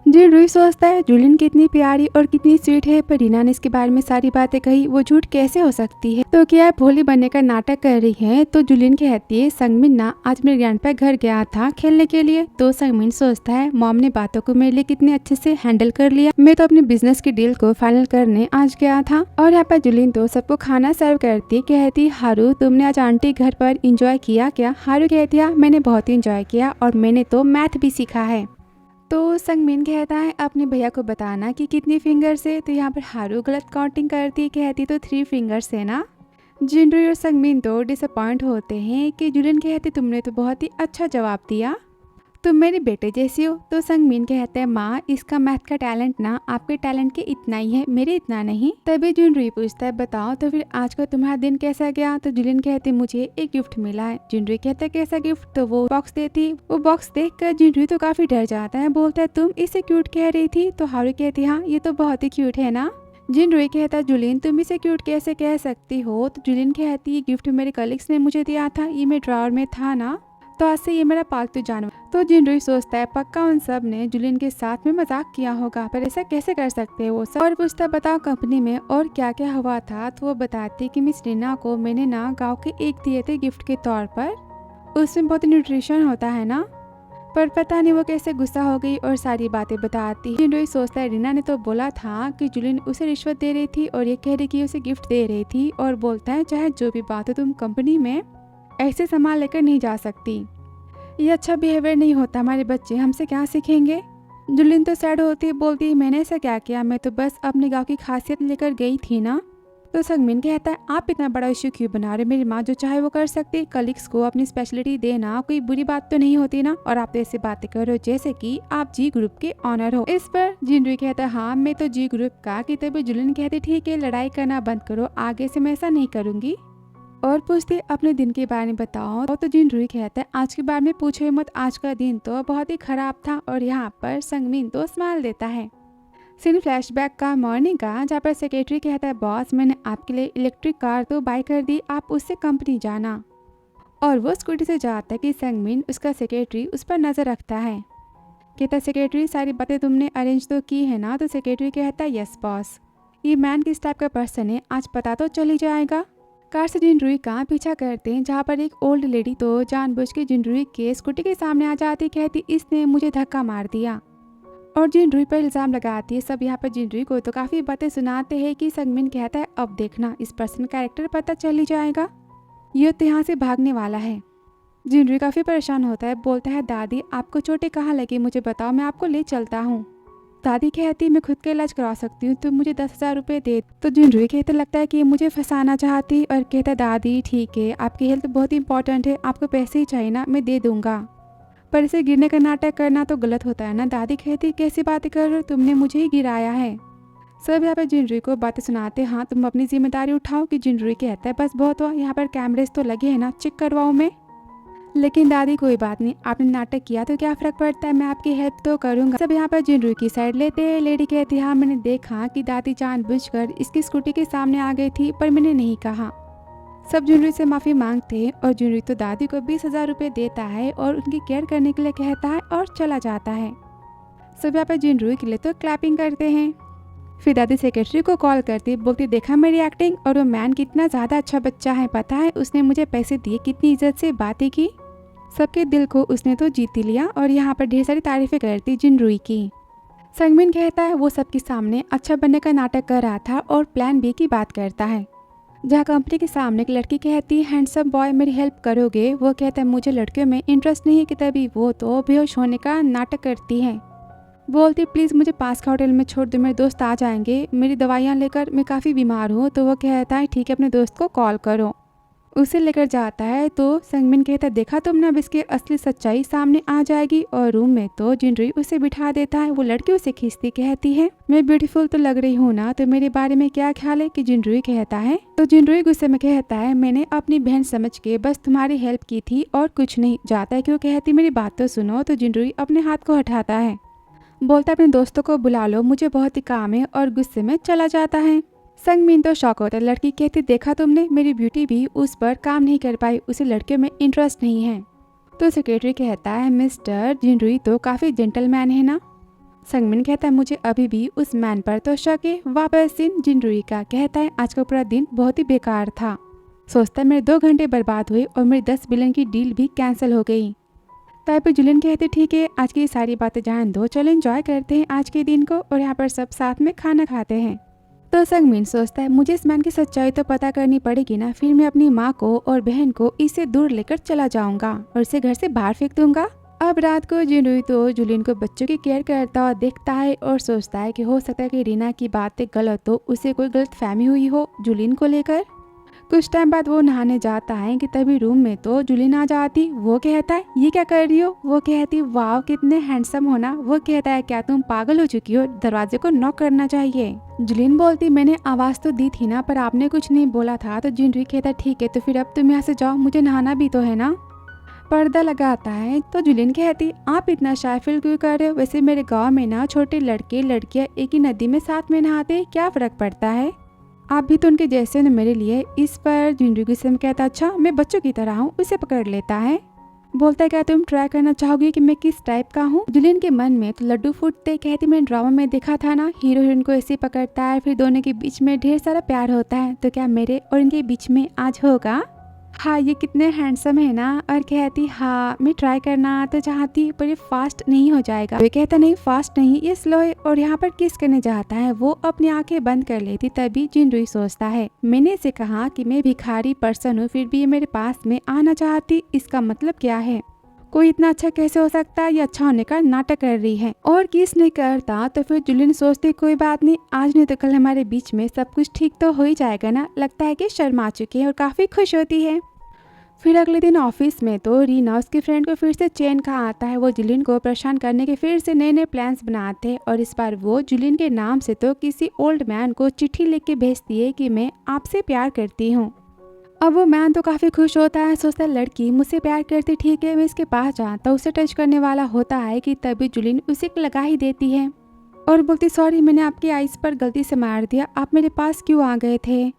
जिनरुई सोचता है जुलिन कितनी प्यारी और कितनी स्वीट है, पर रीना ने इसके बारे में सारी बातें कही, वो झूठ कैसे हो सकती है। तो क्या भोली बनने का नाटक कर रही है। तो जुलिन कहती है संगमिन ना आज मेरे ग्रैंडपा घर गया था खेलने के लिए। तो संगमिन सोचता है मॉम ने बातों को मेरे लिए कितने अच्छे से हैंडल कर लिया, मैं तो अपने बिजनेस की डील को फाइनल करने आज गया था। और यहाँ पर जुलिन तो सबको खाना सर्व करती, कहती हारू तुमने आज आंटी घर पर इंजॉय किया क्या। हारू कहती है मैंने बहुत इंजॉय किया और मैंने तो मैथ भी सीखा है। तो संगमिन कहता है अपने भैया को बताना कि कितनी फिंगर्स है। तो यहाँ पर हारू गलत काउंटिंग करती, कहती तो 3 फिंगर्स है ना। जिनरुई और संगमिन तो डिसअपॉइंट होते हैं कि जुलिन कहती तुमने तो बहुत ही अच्छा जवाब दिया, तुम मेरे बेटे जैसी हो। तो संगमिन कहते हैं माँ इसका मैथ का टैलेंट ना आपके टैलेंट के इतना ही है, मेरे इतना नहीं। तभी जुनरुई पूछता है बताओ तो फिर आज का तुम्हारा दिन कैसा गया। तो जुलिन कहती मुझे एक गिफ्ट मिला है। जुनरुई कहता है कैसा गिफ्ट। तो वो बॉक्स देती, वो बॉक्स देखकर जुनरुई तो काफी डर जाता है, बोलता है तुम इसे क्यूट कह रही थी। तो हारू कहती हाँ ये तो बहुत ही क्यूट है ना। जिनरुई कहता जुलिन तुम इसे क्यूट कैसे कह सकती हो। तो जुलिन कहती ये गिफ्ट मेरे कलीग्स ने मुझे दिया था, ये मेरे ड्रॉवर में था ना, तो आज से ये मेरा पालतू जानवर। तो जिनरुई सोचता है पक्का उन सब ने जुलिन के साथ में मजाक किया होगा, पर ऐसा कैसे कर सकते हैं वो सब। और पूछता बताओ कंपनी में और क्या क्या हुआ था। तो वो बताती कि मिस रीना को मैंने ना गाँव के एक दिए थे गिफ्ट के तौर पर, उसमें बहुत न्यूट्रिशन होता है ना। पर पता नहीं वो कैसे गुस्सा हो गई और सारी बातें बताती। जिनरुई सोचता है रीना ने तो बोला था कि जुलिन उसे रिश्वत दे रही थी और ये कह रही कि उसे गिफ्ट दे रही थी, और बोलता है चाहे जो भी बात हो तुम कंपनी में ऐसे सामान लेकर नहीं जा सकती, ये अच्छा बिहेवियर नहीं होता, हमारे बच्चे हमसे क्या सीखेंगे। जुलिन तो सैड होती है, बोलती है मैंने ऐसा क्या किया, मैं तो बस अपने गांव की खासियत लेकर गई थी ना। तो संगमिन कहता है आप इतना बड़ा इश्यू क्यों बना रहे, मेरी माँ जो चाहे वो कर सकती, कलीग्स को अपनी स्पेशलिटी देना कोई बुरी बात तो नहीं होती ना, और आप तो ऐसी बातें करो जैसे कि आप जी ग्रुप के ऑनर हो। इस पर जिनरुई कहता है हाँ मैं तो जी ग्रुप का। कि तभी जुलिन कहती ठीक है लड़ाई करना बंद करो, आगे से मैं ऐसा नहीं करूंगी। और पूछती अपने दिन के बारे में बताओ। तो जिनरुई कहता है आज के बारे में पूछो मत, आज का दिन तो बहुत ही खराब था। और यहाँ पर संगमिन तो स्माइल देता है। सीन फ्लैशबैक का मॉर्निंग का, जहाँ पर सेक्रेटरी कहता है बॉस मैंने आपके लिए इलेक्ट्रिक कार तो बाय कर दी, आप उससे कंपनी जाना। और वो स्कूटी से जाता है कि संगमिन उसका सेक्रेटरी उस पर नजर रखता है। कहता सेक्रेटरी सारी बातें तुमने अरेंज तो की है ना। तो सेक्रेटरी कहता है यस बॉस, ये मैन किस टाइप का पर्सन है आज पता तो चल ही जाएगा। कार से जिनरुई का पीछा करते हैं, जहाँ पर एक ओल्ड लेडी तो जानबूझ के जिनरुई के स्कूटी के सामने आ जाती, कहती इसने मुझे धक्का मार दिया और जिनरुई पर इल्जाम लगाती है। सब यहाँ पर जिनरुई को तो काफी बातें सुनाते हैं कि संगमिन कहता है अब देखना इस पर्सन का कैरेक्टर पता चल ही जाएगा, ये तो यहाँ से भागने वाला है। जिनरुई काफी परेशान होता है, बोलता है दादी आपको चोटें कहाँ लगी मुझे बताओ, मैं आपको ले चलता हूँ। दादी कहती मैं खुद का इलाज करा सकती हूँ, तुम मुझे 10,000 रुपये दे। तो जिनरुई कहते लगता है कि ये मुझे फंसाना चाहती, और कहता दादी ठीक है आपकी हेल्थ बहुत इंपॉर्टेंट है, आपको पैसे ही चाहिए ना, मैं दे दूंगा, पर इसे गिरने का नाटक करना तो गलत होता है ना। दादी कहती कैसी बातें कर रहे हो, तुमने मुझे ही गिराया है। सब यहाँ पर जिनरुई को बातें सुनाते हाँ तुम अपनी जिम्मेदारी उठाओ। कि जिनरुई कहता है बस बहुत हुआ, यहाँ पर कैमरेज तो लगे हैं ना, चेक करवाओ मैं। लेकिन दादी कोई बात नहीं, आपने नाटक किया तो क्या फर्क पड़ता है, मैं आपकी हेल्प तो करूंगा। सब यहाँ पर जिनरुई की साइड लेते हैं। लेडी कहती हाँ मैंने देखा कि दादी जानबूझकर इसकी स्कूटी के सामने आ गई थी, पर मैंने नहीं कहा। सब जिनरुई से माफी मांगते हैं और जिनरुई तो दादी को 20,000 रुपये देता है और उनकी केयर करने के लिए कहता है और चला जाता है। सब यहाँ पर जिनरुई के लिए तो क्लैपिंग करते हैं। फिर दादी सेक्रेटरी को कॉल करती, बोलती देखा मेरी एक्टिंग, और वो मैन कितना ज्यादा अच्छा बच्चा है, पता है उसने मुझे पैसे दिए, कितनी इज्जत से बातें की, सबके दिल को उसने तो जीत ही लिया। और यहाँ पर ढेर सारी तारीफें करती जिनरुई की। संगमिन कहता है वो सबके सामने अच्छा बनने का नाटक कर रहा था और प्लान बी की बात करता है, जहाँ कंपनी के सामने एक लड़की कहती है हैंडसम बॉय मेरी हेल्प करोगे। वो कहता है मुझे लड़कियों में इंटरेस्ट नहीं है। कि तभी वो तो बेहोश होने का नाटक करती है, बोलती प्लीज़ मुझे पास का होटल में छोड़ दो, मेरे दोस्त आ जाएंगे मेरी दवाइयाँ लेकर, मैं काफ़ी बीमार हूँ। तो वो कहता है ठीक है अपने दोस्त को कॉल करो। उसे लेकर जाता है तो संगमिन कहता है देखा तुमने, अब इसकी असली सच्चाई सामने आ जाएगी। और रूम में तो जिनरुई उसे बिठा देता है। वो लड़की उसे खींचती कहती है मैं ब्यूटीफुल तो लग रही हूँ ना, तो मेरे बारे में क्या ख्याल है। कि जिनरुई कहता है तो जिनरुई गुस्से में कहता है मैंने अपनी बहन समझ के बस तुम्हारी हेल्प की थी और कुछ नहीं। जाता है क्यों कहती मेरी बात तो सुनो। तो जिनरुई अपने हाथ को हटाता है, बोलता अपने दोस्तों को बुला लो मुझे बहुत ही काम है, और गुस्से में चला जाता है। संगमिन तो शॉक होता है। लड़की कहती देखा तुमने मेरी ब्यूटी भी उस पर काम नहीं कर पाई, उसे लड़कियों में इंटरेस्ट नहीं है। तो सेक्रेटरी कहता है मिस्टर जिनरुई तो काफी जेंटलमैन है ना, संगमिन कहता है मुझे अभी भी उस मैन पर तो शक है। वापस सीन जिनरुई का कहता है आज का पूरा दिन बहुत ही बेकार था। सोचता है मेरे 2 घंटे बर्बाद हुए और मेरी 10 बिलियन की डील भी कैंसिल हो गई। तब जुलिन कहते ठीक है आज की सारी बातें जान दो, चलो एंजॉय करते हैं आज के दिन को और यहाँ पर सब साथ में खाना खाते हैं। तो संगमिन सोचता है मुझे इस मैन की सच्चाई तो पता करनी पड़ेगी ना, फिर मैं अपनी माँ को और बहन को इससे दूर लेकर चला जाऊंगा और इसे घर से बाहर फेंक दूंगा। अब रात को जिनरुई तो जुलिन को बच्चों की केयर करता हुआ देखता है और सोचता है कि हो सकता है कि रीना की बातें गलत हो, उसे कोई गलत फहमी हुई हो जुलिन को लेकर। कुछ टाइम बाद वो नहाने जाता है कि तभी रूम में तो जुलिन आ जाती। वो कहता है ये क्या कर रही हो? वो कहती वाह कितने हैंडसम हो ना। वो कहता है क्या तुम पागल हो चुकी हो, दरवाजे को नॉक करना चाहिए। जुलिन बोलती मैंने आवाज तो दी थी ना पर आपने कुछ नहीं बोला था। तो जिनरुई कहता ठीक है तो फिर अब तुम यहाँ से जाओ, मुझे नहाना भी तो है ना। पर्दा लगाता है तो जुलिन कहती आप इतना शाय फील क्यों कर रहे हो, वैसे मेरे गाँव में ना छोटे लड़के लड़कियाँ एक ही नदी में साथ में नहाते, क्या फर्क पड़ता है, आप भी तो उनके जैसे न मेरे लिए। इस पर जिनरुई गुस्से में कहता अच्छा मैं बच्चों की तरह हूँ, उसे पकड़ लेता है। बोलता है क्या तुम ट्राई करना चाहोगी कि मैं किस टाइप का हूँ। जुलिन के मन में तो लड्डू फूटते। कहती मैंने ड्रामा में देखा था ना, हीरो हीरोइन को ऐसे पकड़ता है फिर दोनों के बीच में ढेर सारा प्यार होता है, तो क्या मेरे और इनके बीच में आज होगा। हाँ ये कितने हैंडसम है ना। और कहती हाँ मैं ट्राई करना तो चाहती पर ये फास्ट नहीं हो जाएगा। वे कहता नहीं फास्ट नहीं ये स्लो है और यहाँ पर किस करने जाता है। वो अपनी आंखें बंद कर लेती। तभी जिनरुई सोचता है मैंने इसे कहा कि मैं भिखारी पर्सन हूँ फिर भी ये मेरे पास में आना चाहती, इसका मतलब क्या है, कोई इतना अच्छा कैसे हो सकता है, ये अच्छा होने का नाटक कर रही है। और किस नहीं करता तो फिर जुलिन सोचती कोई बात नहीं आज नहीं तो कल हमारे बीच में सब कुछ ठीक तो हो ही जाएगा ना। लगता है कि शर्मा चुकी है और काफी खुश होती है। फिर अगले दिन ऑफिस में तो रीना उसकी फ्रेंड को फिर से चैन खा आता है। वो जुलिन को परेशान करने के फिर से नए नए प्लान्स बनाते हैं और इस बार वो जुलिन के नाम से तो किसी ओल्ड मैन को चिट्ठी लिख के भेजती है कि मैं आपसे प्यार करती हूँ। अब वो मैन तो काफी खुश होता है, सोचता है लड़की मुझसे प्यार करती ठीक है मैं इसके पास जाता उसे टच करने वाला होता है कि तभी जुलिन उसे लगा ही देती है और बोलती सॉरी मैंने आपकी आइस पर गलती से मार दिया, आप मेरे पास क्यों आ गए थे,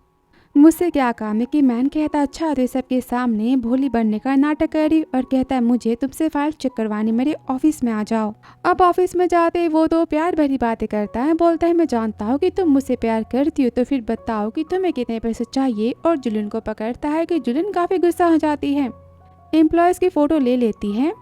मुझसे क्या काम है। कि मैन कहता अच्छा तो सबके सामने भोली बनने का नाटक करी और कहता है मुझे तुमसे फाइल चेक करवानी, मेरे ऑफिस में आ जाओ। अब ऑफिस में जाते वो तो प्यार भरी बातें करता है। बोलता है मैं जानता हूँ कि तुम मुझसे प्यार करती हो तो फिर बताओ कि तुम्हें कितने पैसे चाहिए। और जुलिन को पकड़ता है कि जुलिन काफी गुस्सा हो जाती है, एम्प्लॉयज की फोटो ले लेती है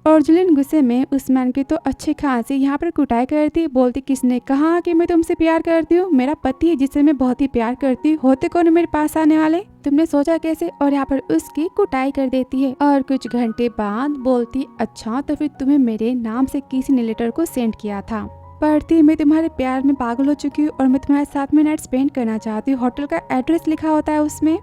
और जुलिन गुस्से में उस मैन की तो अच्छी खासी यहाँ पर कुटाई करती। बोलती किसने कहा कि मैं तुमसे प्यार करती हूँ, मेरा पति है जिससे मैं बहुत ही प्यार करती हूँ, होते कौन मेरे पास आने वाले, तुमने सोचा कैसे। और यहाँ पर उसकी कुटाई कर देती है। और कुछ घंटे बाद बोलती अच्छा तो फिर तुम्हें मेरे नाम से किसी ने लेटर को सेंड किया था, पढ़ती मैं तुम्हारे प्यार में पागल हो चुकी हूँ और मैं तुम्हारे साथ में नाइट स्पेंड करना चाहती हूँ। होटल का एड्रेस लिखा होता है उसमें।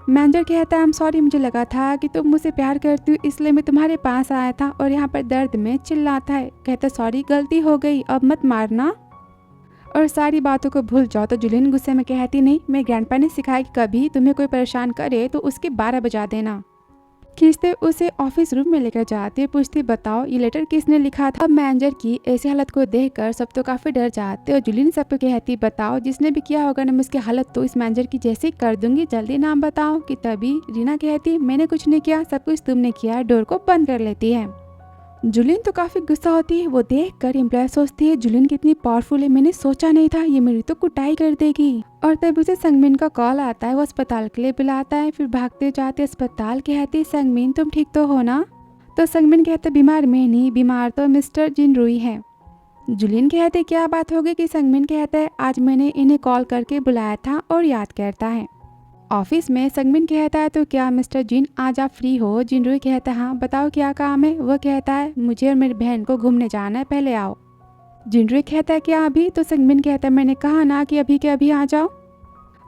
मैनेजर कहता है सॉरी मुझे लगा था कि तुम मुझसे प्यार करती हो इसलिए मैं तुम्हारे पास आया था। और यहाँ पर दर्द में चिल्लाता है, कहता सॉरी गलती हो गई अब मत मारना और सारी बातों को भूल जाओ। तो जुलिन गुस्से में कहती नहीं मैं ग्रैंडपा ने सिखाया कि कभी तुम्हें कोई परेशान करे तो उसके 12 बजा देना। खींचते उसे ऑफिस रूम में लेकर जाते, पूछती बताओ ये लेटर किसने लिखा था। अब मैनेजर की ऐसी हालत को देखकर सब तो काफी डर जाते और जुलिन सबको कहती बताओ जिसने भी किया होगा ना मैं उसकी हालत तो इस मैनेजर की जैसे कर दूंगी, जल्दी नाम बताओ। कि तभी रीना कहती मैंने कुछ नहीं किया, सब कुछ तुमने किया। डोर को बंद कर लेती है। जुलिन तो काफी गुस्सा होती है। वो देखकर एम्प्लॉय सोचती है जुलिन कितनी पावरफुल है, मैंने सोचा नहीं था ये मेरी तो कुटाई कर देगी। और तब उसे संगमिन का कॉल आता है, वो अस्पताल के लिए बुलाता है। फिर भागते जाते अस्पताल कहती संगमिन तुम ठीक तो हो ना। तो संगमिन कहता बीमार मैं नहीं, बीमार तो मिस्टर जिनरुई है। जुलिन कहते क्या बात होगी। कि संगमिन कहता है आज मैंने इन्हें कॉल करके बुलाया था और याद करता है। ऑफिस में संगमिन कहता है तो क्या मिस्टर जिन आज आप फ्री हो। जिनरुई कहता है हाँ बताओ क्या काम है। वो कहता है मुझे और मेरी बहन को घूमने जाना है, पहले आओ। जिनरुई कहता है क्या अभी। तो संगमिन कहता है मैंने कहा ना कि अभी के अभी आ जाओ।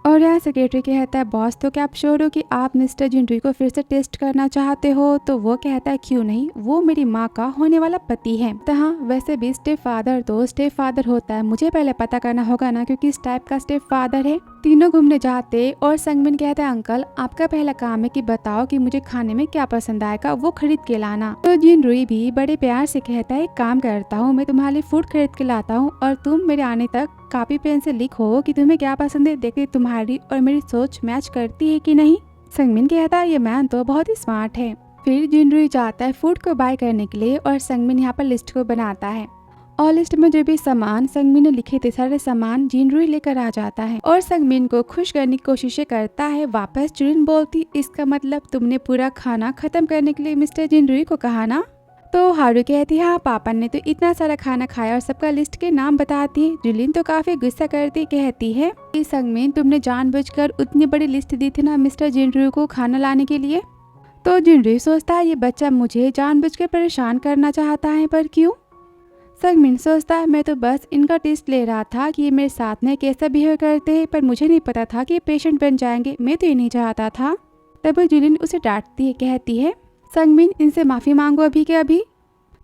और यहाँ सेक्रेटरी कहता है बॉस तो क्या आप श्योर हो कि आप मिस्टर जिनरुई को फिर से टेस्ट करना चाहते हो। तो वो कहता है क्यों नहीं, वो मेरी माँ का होने वाला पति है। तो हाँ वैसे भी स्टेप फादर तो स्टेप फादर होता है, मुझे पहले पता करना होगा ना क्योंकि इस टाइप का स्टेप फादर है। तीनों घूमने जाते और संगमिन कहता है अंकल आपका पहला काम है कि बताओ कि मुझे खाने में क्या पसंद आएगा, वो खरीद के लाना। तो जिनरुई भी बड़े प्यार से कहता है एक काम करता हूँ मैं तुम्हारे लिए फूड खरीद के लाता हूँ और तुम मेरे आने तक कॉपी पेन से लिखो कि तुम्हें क्या पसंद है, देखते तुम्हारी और मेरी सोच मैच करती है कि नहीं। संगमिन कहता है ये मैन तो बहुत ही स्मार्ट है। फिर जिनरुई जाता है फूड को बाय करने के लिए और संगमिन यहाँ पर लिस्ट को बनाता है और लिस्ट में जो भी सामान संगमिन ने लिखे थे सारे सामान जिनरुई लेकर आ जाता है और संगमिन को खुश करने की कोशिशें करता है। वापस जुलिन बोलती, इसका मतलब तुमने पूरा खाना खत्म करने के लिए मिस्टर जिनरुई को कहा ना। तो हारू कहती है हाँ पापा ने तो इतना सारा खाना खाया और सबका लिस्ट के नाम बताती है। जुलिन तो काफी गुस्सा करती कहती है कि संगमिन तुमने जानबूझकर उतनी बड़ी लिस्ट दी थी ना मिस्टर जिनरुई को खाना लाने के लिए। तो जिनरुई सोचता है ये बच्चा मुझे जानबूझकर परेशान करना चाहता है, पर क्यों। संगमिन सोचता है मैं तो बस इनका टेस्ट ले रहा था कि ये मेरे साथ में कैसा बिहेव करते हैं, पर मुझे नहीं पता था कि ये पेशेंट बन जाएंगे, मैं तो ये नहीं चाहता था। तब जुलिन उसे डांटती है, कहती है संगमिन इनसे माफ़ी मांगो अभी के अभी।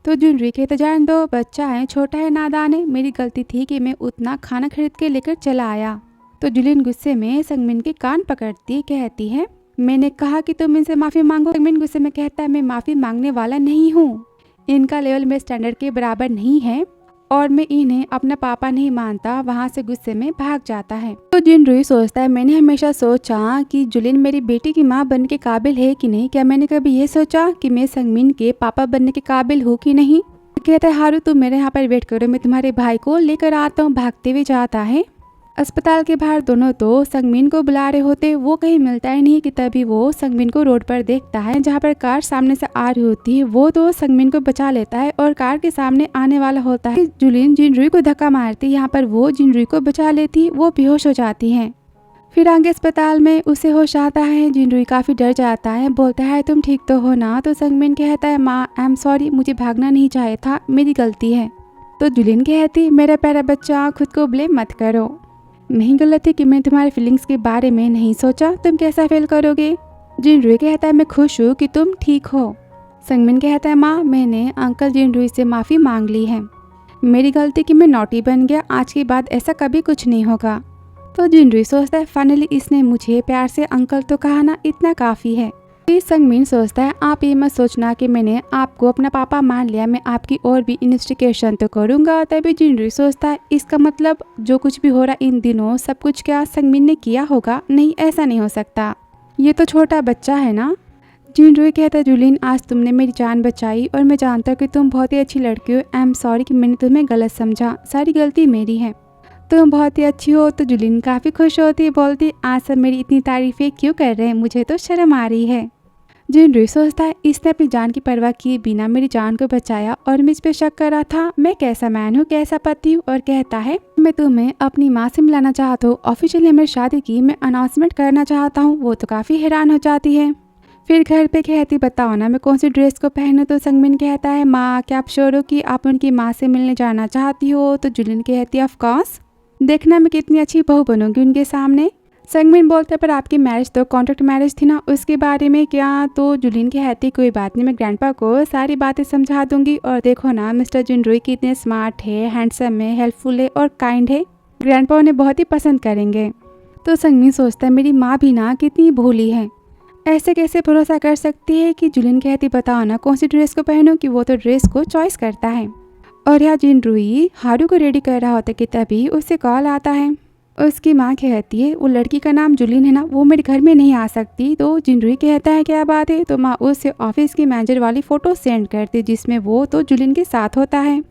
तो जिनरुई कहते जान दो, बच्चा है, छोटा है, नादान है, मेरी गलती थी कि मैं उतना खाना खरीद के लेकर चला आया। तो जुलिन गुस्से में संगमिन के कान पकड़ती कहती है मैंने कहा कि तुम इनसे माफ़ी मांगो। संगमिन गुस्से में कहता है मैं माफ़ी मांगने वाला नहीं हूँ, इनका लेवल मेरे स्टैंडर्ड के बराबर नहीं है और मैं इन्हें अपना पापा नहीं मानता। वहाँ से गुस्से में भाग जाता है। तो जिनरुई सोचता है मैंने हमेशा सोचा कि जुलिन मेरी बेटी की माँ बनने के काबिल है कि नहीं, क्या मैंने कभी ये सोचा कि मैं संगमिन के पापा बनने के काबिल हूँ कि नहीं। कहता है हारू तुम मेरे यहाँ पर वेट करो, मैं तुम्हारे भाई को लेकर आता हूँ। भागते हुए जाता है। अस्पताल के बाहर दोनों तो संगमिन को बुला रहे होते, वो कहीं मिलता ही नहीं कि तभी वो संगमिन को रोड पर देखता है जहाँ पर कार सामने से आ रही होती है। वो तो संगमिन को बचा लेता है और कार के सामने आने वाला होता है। जुलिन जिनरुई को धक्का मारती, यहाँ पर वो जिनरुई को बचा लेती, वो बेहोश हो जाती है। फिर आगे अस्पताल में उसे होश आता है। जिनरुई काफ़ी डर जाता है, बोलता है तुम ठीक तो हो ना। तो संगमिन कहता है माँ आई एम सॉरी, मुझे भागना नहीं चाहिए था, मेरी गलती है। तो जुलिन कहती मेरा प्यारा बच्चा खुद को ब्लेम मत करो, नहीं गलत है कि मैं तुम्हारे फीलिंग्स के बारे में नहीं सोचा, तुम कैसा फील करोगे। जिनरुई कहता है मैं खुश हूँ कि तुम ठीक हो। संगमिन कहता है माँ मैंने अंकल जिनरुई से माफ़ी मांग ली है, मेरी गलती कि मैं नॉटी बन गया, आज के बाद ऐसा कभी कुछ नहीं होगा। तो जिनरुई सोचता है फाइनली इसने मुझे प्यार से अंकल तो कहा ना, इतना काफ़ी है। फिर संगमिन सोचता है आप ये मत सोचना कि मैंने आपको अपना पापा मान लिया, मैं आपकी और भी इन्वेस्टिगेशन तो करूँगा। तभी जिनरुई सोचता है इसका मतलब जो कुछ भी हो रहा इन दिनों सब कुछ क्या संगमिन ने किया होगा। नहीं, ऐसा नहीं हो सकता, ये तो छोटा बच्चा है ना। जिनरुई कहता है जुलिन आज तुमने मेरी जान बचाई और मैं जानता हूँ कि तुम बहुत ही अच्छी लड़की हो। आई एम सॉरी कि मैंने तुम्हें गलत समझा, सारी गलती मेरी है, तुम बहुत ही अच्छी हो। तो जुलिन काफ़ी खुश होती, बोलती आज सब मेरी इतनी तारीफें क्यों कर रहे हैं, मुझे तो शर्म आ रही है। जिनरुई सोचता है इसने अपनी जान की परवाह किए बिना मेरी जान को बचाया और मुझ पे शक कर रहा था, मैं कैसा मैन हूँ, कैसा पति हूँ। और कहता है मैं तुम्हें अपनी माँ से मिलाना चाहता हूँ, ऑफिशियली हमारी शादी की मैं अनाउंसमेंट करना चाहता हूँ। वो तो काफ़ी हैरान हो जाती है। फिर घर पे कहती बताओ ना मैं कौन सी ड्रेस को पहनूं। तो संगमिन कहता है माँ क्या आप श्योर हो कि आप उनकी माँ से मिलने जाना चाहती हो। तो जुलिन कहती है ऑफ कोर्स, देखना मैं कितनी अच्छी बहू बनूंगी उनके सामने। संगमिन बोलता है पर आपकी मैरिज तो कॉन्ट्रैक्ट मैरिज थी ना, उसके बारे में क्या। तो जुलिन कहती कोई बात नहीं, मैं ग्रैंडपा को सारी बातें समझा दूंगी। और देखो ना मिस्टर जिनरुई कितने स्मार्ट है, हैंडसम है, हेल्पफुल है और काइंड है, ग्रैंडपा उन्हें बहुत ही पसंद करेंगे। तो संगमिन सोचता है मेरी माँ भी ना कितनी भोली है, ऐसे कैसे भरोसा कर सकती है। कि जुलिन कहती बताओ ना कौन सी ड्रेस को पहनूं, कि वो तो ड्रेस को चॉइस करता है। और यहाँ जिनरुई हारू को रेडी कर रहा होता कि तभी उससे कॉल आता है। उसकी माँ कहती है वो लड़की का नाम जुलिन है ना, वो मेरे घर में नहीं आ सकती। तो जिनरुई कहता है क्या बात है। तो माँ उससे ऑफिस की मैनेजर वाली फ़ोटो सेंड करती जिसमें वो तो जुलिन के साथ होता है।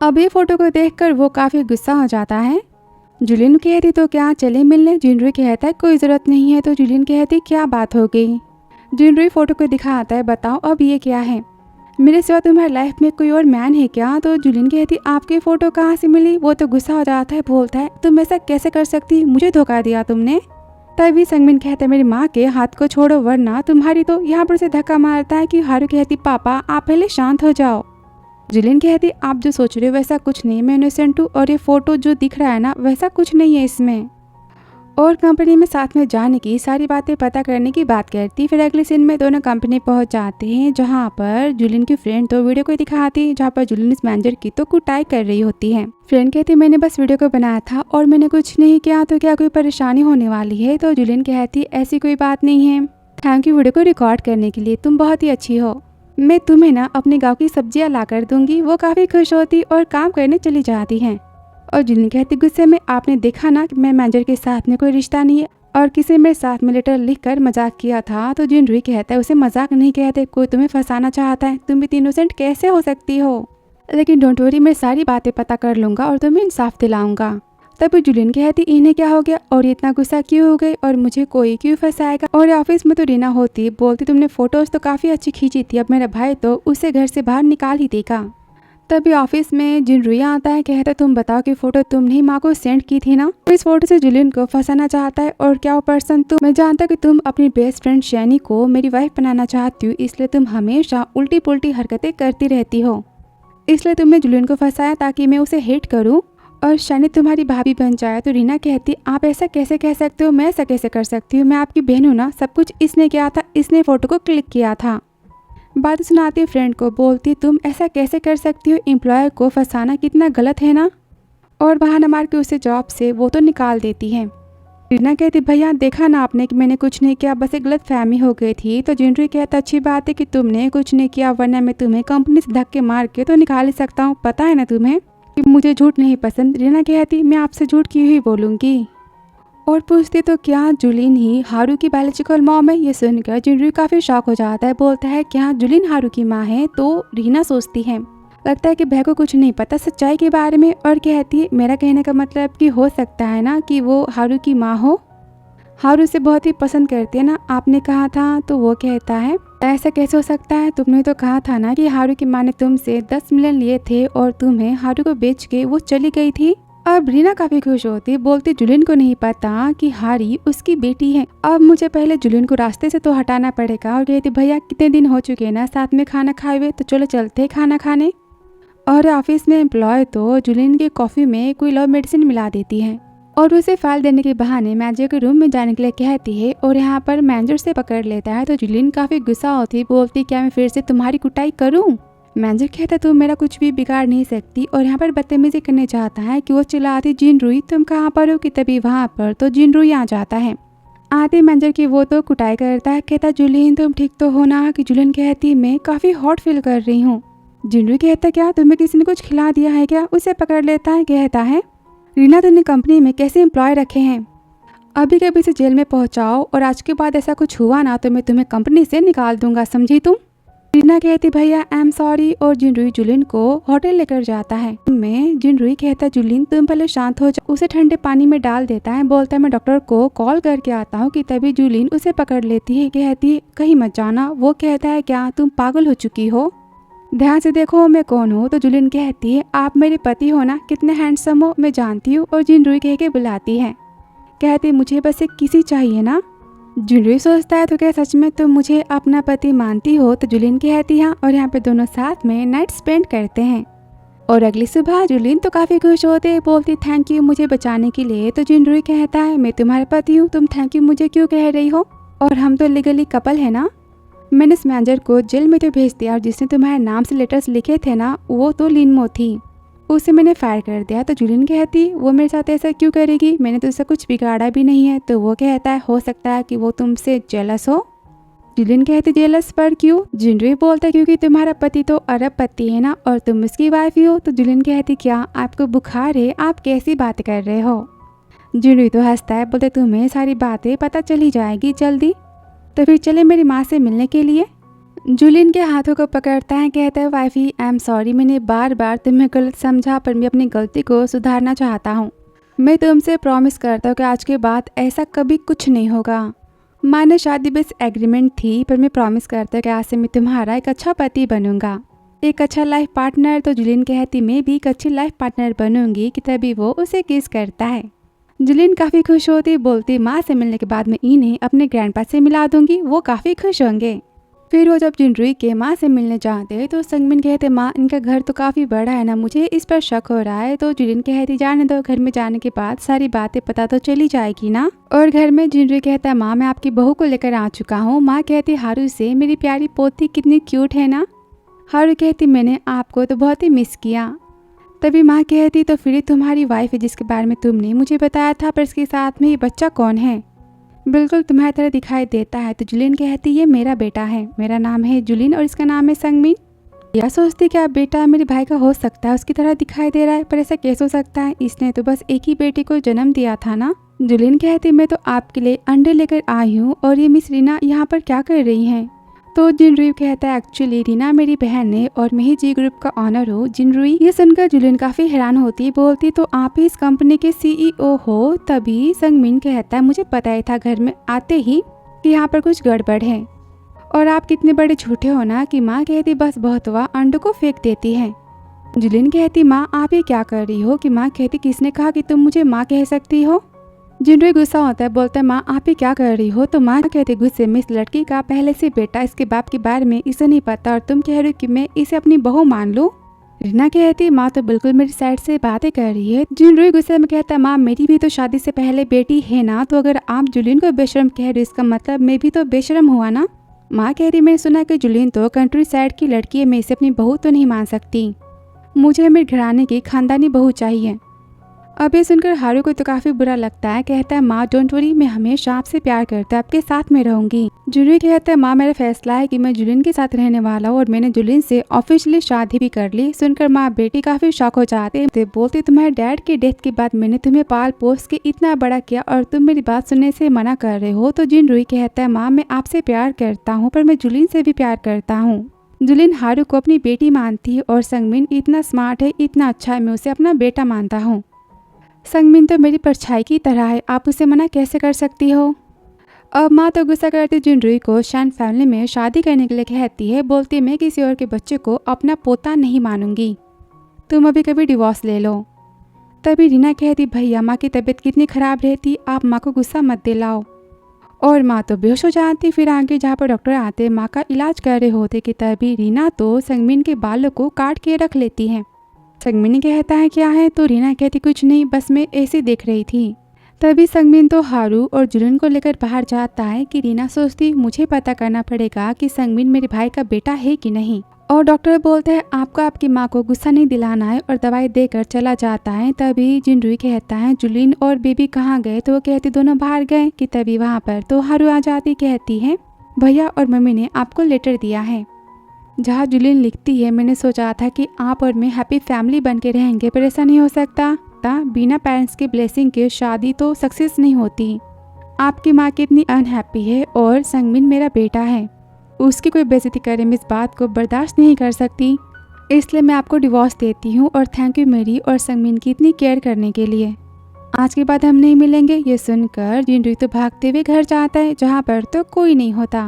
अब ये फ़ोटो को देखकर वो काफ़ी गुस्सा हो जाता है। जुलिन कहती तो क्या चले मिलने। जिनरुई कहता है कोई ज़रूरत नहीं है। तो जुलिन कहती क्या बात हो गई। जिनरुई फ़ोटो को दिखाता है बताओ अब ये क्या है, मेरे सिवा तुम्हारी लाइफ में कोई और मैन है क्या। तो जुलिन कहती आपकी फ़ोटो कहाँ से मिली। वो तो गुस्सा हो जाता है, बोलता है तुम ऐसा कैसे कर सकती, मुझे धोखा दिया तुमने। तभी संगमिन कहता है मेरी माँ के हाथ को छोड़ो वरना तुम्हारी। तो यहाँ पर से धक्का मारता है कि हारू कहती पापा आप पहले शांत हो जाओ। जुलिन कहती आप जो सोच रहे हो वैसा कुछ नहीं, मैं इनोसेंट हूँ और ये फ़ोटो जो दिख रहा है ना वैसा कुछ नहीं है इसमें। और कंपनी में साथ में जाने की सारी बातें पता करने की बात करती। फिर अगले सीन में दोनों कंपनी पहुंच जाते हैं जहां पर जुलिन की फ्रेंड तो वीडियो को दिखाती, जहां पर जुलिन इस मैनेजर की तो कुटाई कर रही होती है। फ्रेंड कहती मैंने बस वीडियो को बनाया था और मैंने कुछ नहीं किया, तो क्या कोई परेशानी होने वाली है। तो जुलिन कहती ऐसी कोई बात नहीं है, थैंक यू वीडियो को रिकॉर्ड करने के लिए, तुम बहुत ही अच्छी हो, मैं तुम्हें ना अपने गाँव की सब्जियाँ ला कर दूंगी। वो काफ़ी खुश होती और काम करने चली जाती हैं। और जुलिन कहती गुस्से में आपने देखा ना कि मैं मैनेजर के साथ में कोई रिश्ता नहीं है और किसी मेरे साथ में लेटर लिखकर मजाक किया था। तो जिनरुई कहता है उसे मजाक नहीं कहते, कोई तुम्हें फंसाना चाहता है, तुम इतनी इनोसेंट कैसे हो सकती हो। लेकिन डोंट वरी, मैं सारी बातें पता कर लूँगा और तुम्हें इंसाफ दिलाऊंगा। तभी जुलिन कहती इन्हें क्या हो गया और इतना गुस्सा क्यों हो गई और मुझे कोई क्यों फंसाएगा। और ऑफिस में तो रीना होती, बोलती तुमने फोटोज तो काफ़ी अच्छी खींची थी, अब मेरा भाई तो उसे घर से बाहर निकाल ही देगा। तभी ऑफिस में जिनरुई आता है, कहता तुम बताओ कि फोटो तुमने ही माँ को सेंड की थी ना। इस फोटो से जुलिन को फंसाना चाहता है और क्या वो पर्सन तुम। मैं जानता कि तुम अपनी बेस्ट फ्रेंड शैनी को मेरी वाइफ बनाना चाहती हो, इसलिए तुम हमेशा उल्टी पुल्टी हरकतें करती रहती हो, इसलिए तुमने जुलिन को फंसाया ताकि मैं उसे हेट करूं और शैनी तुम्हारी भाभी बन जाए। तो रीना कहती आप ऐसा कैसे कह सकते हो, मैं ऐसा कैसे कर सकती हूँ, मैं आपकी बहन हूँ ना, सब कुछ इसने किया था, इसने फोटो को क्लिक किया था। बात सुनाती फ्रेंड को, बोलती तुम ऐसा कैसे कर सकती हो, एम्प्लॉयर को फंसाना कितना गलत है ना। और बहाना मार के उसे जॉब से वो तो निकाल देती है। रीना कहती भैया देखा ना आपने कि मैंने कुछ नहीं किया, बस एक गलत फहमी हो गई थी। तो जिनरुई कहता अच्छी बात है कि तुमने कुछ नहीं किया, वरना मैं तुम्हें कंपनी से धक्के मार के तो निकाल ही सकता हूँ, पता है ना तुम्हें कि मुझे झूठ नहीं पसंद। रीना कहती मैं आपसे झूठ क्यों ही बोलूँगी। और पूछती तो क्या जुलिन ही हारू की बायोलॉजिकल मॉम है। ये सुनकर जिनरुई काफ़ी शॉक हो जाता है, बोलता है क्या जुलिन हारू की माँ है। तो रीना सोचती है, लगता है कि बह को कुछ नहीं पता सच्चाई के बारे में, और कहती है मेरा कहने का मतलब कि हो सकता है ना कि वो हारू की माँ हो, हारू से बहुत ही पसंद करती है ना, आपने कहा था। तो वो कहता है ऐसा कैसे हो सकता है, तुमने तो कहा था ना कि हारू की माँ ने तुमसे 10 मिलियन लिए थे और तुम्हें हारू को बेच के वो चली गई थी। अब रीना काफी खुश होती, बोलती जुलिन को नहीं पता कि हारी उसकी बेटी है, अब मुझे पहले जुलिन को रास्ते से तो हटाना पड़ेगा। और कहती भैया कितने दिन हो चुके ना साथ में खाना खाए हुए, तो चलो चलते खाना खाने। और ऑफिस में एम्प्लॉय तो जुलिन के कॉफ़ी में कोई लव मेडिसिन मिला देती है और उसे फाइल देने के बहाने मैनेजर के रूम में जाने के लिए कहती है और यहाँ पर मैनेजर से पकड़ लेता है। तो जुलिन काफ़ी गुस्सा होती, बोलती क्या मैं फिर से तुम्हारी कुटाई करूँ। मैनेजर कहता तुम मेरा कुछ भी बिगाड़ नहीं सकती, और यहाँ पर बदतमीजी करने चाहता है कि वो चिल्लाती जिनरुई तुम कहाँ पर हो, कि तभी वहाँ पर तो जिनरुई आ जाता है। आते मैनेजर की वो तो कुटाई करता है, कहता जुलिन तुम ठीक तो हो ना। कि जुलिन कहती मैं काफ़ी हॉट फील कर रही हूँ। जिनरुई कहता क्या तुम्हें किसी ने कुछ खिला दिया है क्या। उसे पकड़ लेता है, कहता है रीना तुमने कंपनी में कैसे एम्प्लॉय रखे हैं, अभी कभी से जेल में पहुंचाओ और आज के बाद ऐसा कुछ हुआ ना तो मैं तुम्हें कंपनी से निकाल दूंगा, समझी तुम। रीना कहती भैया आई एम सॉरी, और जिनरुई जुलिन को होटल लेकर जाता है। मैं जिनरुई कहता जुलिन तुम पहले शांत हो जाओ, उसे ठंडे पानी में डाल देता है, बोलता है मैं डॉक्टर को कॉल करके आता हूँ। कि तभी जुलिन उसे पकड़ लेती है, कहती कहीं मत जाना। वो कहता है क्या तुम पागल हो चुकी हो, ध्यान से देखो मैं कौन हूँ। तो जुलिन कहती है आप मेरे पति हो ना, कितने हैंडसम हो मैं जानती हूँ। और जिनरुई कह के बुलाती है, कहती मुझे बस एक किसी चाहिए ना। जुलिन सोचता है तो क्या सच में तुम मुझे अपना पति मानती हो। तो जुलिन कहती हाँ, और यहाँ पे दोनों साथ में नाइट स्पेंड करते हैं। और अगली सुबह जुलिन तो काफ़ी खुश होते, बोलती थैंक यू मुझे बचाने के लिए। तो जिनरुई कहता है मैं तुम्हारा पति हूँ, तुम थैंक यू मुझे क्यों कह रही हो, और हम तो लीगली कपल है ना। मैंने उस मैनेजर को जेल में तो भेज दिया और जिसने तुम्हारे नाम से लेटर्स लिखे थे ना वो तो लिनमो थी, उसे मैंने फायर कर दिया। तो जुलिन कहती वो मेरे साथ ऐसा क्यों करेगी, मैंने तो उससे कुछ बिगाड़ा भी नहीं है। तो वो कहता है हो सकता है कि वो तुमसे जेलस हो। जुलिन कहती जेलस पर क्यों। जिनरुई बोलता है क्योंकि तुम्हारा पति तो अरबपति है ना और तुम उसकी वाइफ ही हो। तो जुलिन कहती क्या आपको बुखार है, आप कैसी बात कर रहे हो। जिनरुई तो हंसता है, बोलते तुम्हें सारी बातें पता चली जाएगी जल्दी, तो फिर चले मेरी माँ से मिलने के लिए। जुलिन के हाथों को पकड़ता है, कहता है वाइफी आई एम सॉरी, मैंने बार बार तुम्हें गलत समझा, पर मैं अपनी गलती को सुधारना चाहता हूँ। मैं तुमसे प्रॉमिस करता हूँ कि आज के बाद ऐसा कभी कुछ नहीं होगा। माने शादी बस एग्रीमेंट थी, पर मैं प्रॉमिस करता हूँ कि आज से मैं तुम्हारा एक अच्छा पति बनूंगा, एक अच्छा लाइफ पार्टनर। तो जुलिन कहती मैं भी एक अच्छी लाइफ पार्टनर बनूंगी। कि तभी वो उसे किस करता है। जुलिन काफ़ी खुश होती, बोलती माँ से मिलने के बाद मैं इन्हें अपने ग्रैंडपा से मिला दूंगी, वो काफ़ी खुश होंगे। फिर वो जब जिनरुई के माँ से मिलने जाते तो संगमिन कहते माँ इनका घर तो काफ़ी बड़ा है ना, मुझे इस पर शक हो रहा है। तो जुलिन कहती जाने दो, घर में जाने के बाद सारी बातें पता तो चली जाएगी ना। और घर में जिनरुई कहता है माँ मैं आपकी बहू को लेकर आ चुका हूँ। माँ कहती हारू से मेरी प्यारी पोती कितनी क्यूट है ना। हारू कहती मैंने आपको तो बहुत ही मिस किया। तभी माँ कहती तो फिर तुम्हारी वाइफ है जिसके बारे में तुमने मुझे बताया था, पर इसके साथ में ये बच्चा कौन है, बिल्कुल तुम्हारी तरह दिखाई देता है। तो जुलिन कहती ये मेरा बेटा है, मेरा नाम है जुलिन और इसका नाम है संगमिन। यह सोचती क्या बेटा मेरे भाई का हो सकता है, उसकी तरह दिखाई दे रहा है, पर ऐसा कैसे हो सकता है, इसने तो बस एक ही बेटी को जन्म दिया था ना। जुलिन कहती मैं तो आपके लिए अंडे लेकर आई हूँ और ये मिस रीना यहाँ पर क्या कर रही हैं। तो जिनरुई कहता है एक्चुअली रीना मेरी बहन है और मैं ही जी ग्रुप का ऑनर हूँ। जिनरुई ये सुनकर जुलिन काफी हैरान होती है, बोलती तो आप ही इस कंपनी के सीईओ हो। तभी संगमिन कहता है मुझे पता ही था घर में आते ही कि यहाँ पर कुछ गड़बड़ है और आप कितने बड़े झूठे हो ना कि माँ कहती बस बहुत हुआ, अंडों को फेंक देती है। जुलिन कहती माँ आप ये क्या कर रही हो? कि माँ कहती किसने कहा कि तुम मुझे माँ कह सकती हो? जिनरुई गुस्सा होता है, बोलता है माँ आप ये क्या कर रही हो? तो माँ कहती गुस्से में इस लड़की का पहले से बेटा इसके बाप के बारे में इसे नहीं पता और तुम कह रही हो कि मैं इसे अपनी बहू मान लूं। रीना कहती माँ तो बिल्कुल मेरी साइड से बातें कर रही है। जिनरुई गुस्से में कहता है माँ मेरी भी तो शादी से पहले बेटी है ना, तो अगर आप जुलिन को बेशरम कह रही हो इसका मतलब मैं भी तो बेशरम हुआ ना। माँ कह रही मैंने सुना कि जुलिन तो कंट्री साइड की लड़की है, मैं इसे अपनी बहू तो नहीं मान सकती, मुझे मेरे घराने की खानदानी बहू चाहिए। अब ये सुनकर हारू को तो काफी बुरा लगता है, कहता है माँ डोंट वरी, मैं हमेशा आपसे प्यार करता हूँ, आपके साथ में रहूंगी। जुलिन कहता है माँ मेरा फैसला है कि मैं जुलिन के साथ रहने वाला हूँ और मैंने जुलिन से ऑफिशियली शादी भी कर ली। सुनकर माँ बेटी काफी शॉक हो जाते हैं, बोलती तुम्हारे डैड की डेथ के बाद मैंने तुम्हें पाल पोस के इतना बड़ा किया और तुम मेरी बात सुनने से मना कर रहे हो। तो जिनरुई कहता है माँ मैं आपसे प्यार करता हूँ पर मैं जुलिन से भी प्यार करता हूँ। जुलिन हारू को अपनी बेटी मानती है और संगमिन इतना स्मार्ट है, इतना अच्छा है, मैं उसे अपना बेटा मानता हूँ। संगमिन तो मेरी परछाई की तरह है, आप उसे मना कैसे कर सकती हो? अब माँ तो गुस्सा करती जिनरुई को शैन फैमिली में शादी करने के लिए कहती है, बोलती मैं किसी और के बच्चे को अपना पोता नहीं मानूंगी, तुम अभी कभी डिवोर्स ले लो। तभी रीना कहती भैया माँ की तबीयत कितनी खराब रहती, आप माँ को गुस्सा मत दिलाओ। और माँ तो बेहोश हो जाती। फिर आगे जहाँ पर डॉक्टर आते माँ का इलाज कर रहे होते कि तभी रीना तो संगमिन के बालों को काट के रख लेती है। संगमिन कहता है क्या है? तो रीना कहती कुछ नहीं, बस मैं ऐसे देख रही थी। तभी संगमिन तो हारू और जुलिन को लेकर बाहर जाता है कि रीना सोचती मुझे पता करना पड़ेगा कि संगमिन मेरे भाई का बेटा है कि नहीं। और डॉक्टर बोलते हैं आपको आपकी माँ को गुस्सा नहीं दिलाना है और दवाई देकर चला जाता है। तभी जिनरुई कहता है जुलिन और बेबी कहाँ गए? तो वो कहती दोनों बाहर गए। कि तभी वहाँ पर तो हारू आ जाती, कहती है भैया और मम्मी ने आपको लेटर दिया है जहाँ जुलिन लिखती है मैंने सोचा था कि आप और मैं हैप्पी फैमिली बन के रहेंगे, पर ऐसा नहीं हो सकता। बिना पेरेंट्स के ब्लेसिंग के शादी तो सक्सेस नहीं होती। आपकी माँ कितनी अनहैप्पी है और संगमिन मेरा बेटा है, उसकी कोई बेइज्जती करे मैं इस बात को बर्दाश्त नहीं कर सकती, इसलिए मैं आपको डिवोर्स देती हूँ और थैंक यू मेरी और संगमिन की इतनी केयर करने के लिए। आज के बाद हम नहीं मिलेंगे। ये सुनकर जिनरुई तो भागते हुए घर जाता है जहाँ पर तो कोई नहीं होता,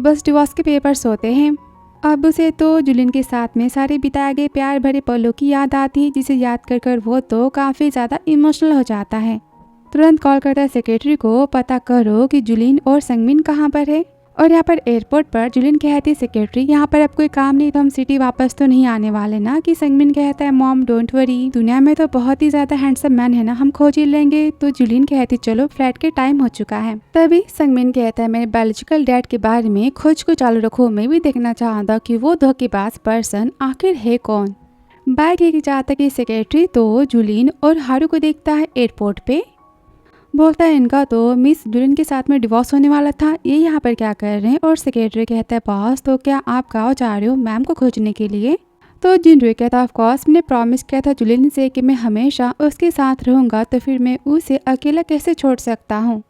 बस डिवोर्स के पेपर्स होते हैं। अब उसे तो जुलिन के साथ में सारे बिताए गए प्यार भरे पलों की याद आती है, जिसे याद कर वो तो काफ़ी ज़्यादा इमोशनल हो जाता है। तुरंत कॉल करता है सेक्रेटरी को, पता करो कि जुलिन और संगमिन कहाँ पर है। और यहाँ पर एयरपोर्ट पर जुलिन कहती है सेक्रेटरी यहाँ पर अब कोई काम नहीं तो हम सिटी वापस तो नहीं आने वाले ना। कि संगमिन कहता है मॉम डोंट वरी, दुनिया में तो बहुत ही ज्यादा हैंडसम मैन है ना, हम खोज ही लेंगे। तो जुलिन कहती चलो फ्लाइट के टाइम हो चुका है। तभी संगमिन कहता है मेरे बायोलॉजिकल डैड के बारे में खोज को चालू रखो, मैं भी देखना चाहता कि वो धोखेबाज पर्सन आखिर है कौन। बाइक लेके जाता कि सेक्रेटरी तो जुलिन और हारू को देखता है एयरपोर्ट पे, बोलता है इनका तो मिस जुलिन के साथ में डिवोर्स होने वाला था, ये यहाँ पर क्या कर रहे हैं। और सेक्रेटरी कहता है बॉस तो क्या आप गाँव जा रहे हो मैम को खोजने के लिए? तो जिनरुई कहता है ऑफ कोर्स, मैंने प्रॉमिस किया था जुलिन से कि मैं हमेशा उसके साथ रहूँगा, तो फिर मैं उसे अकेला कैसे छोड़ सकता हूँ।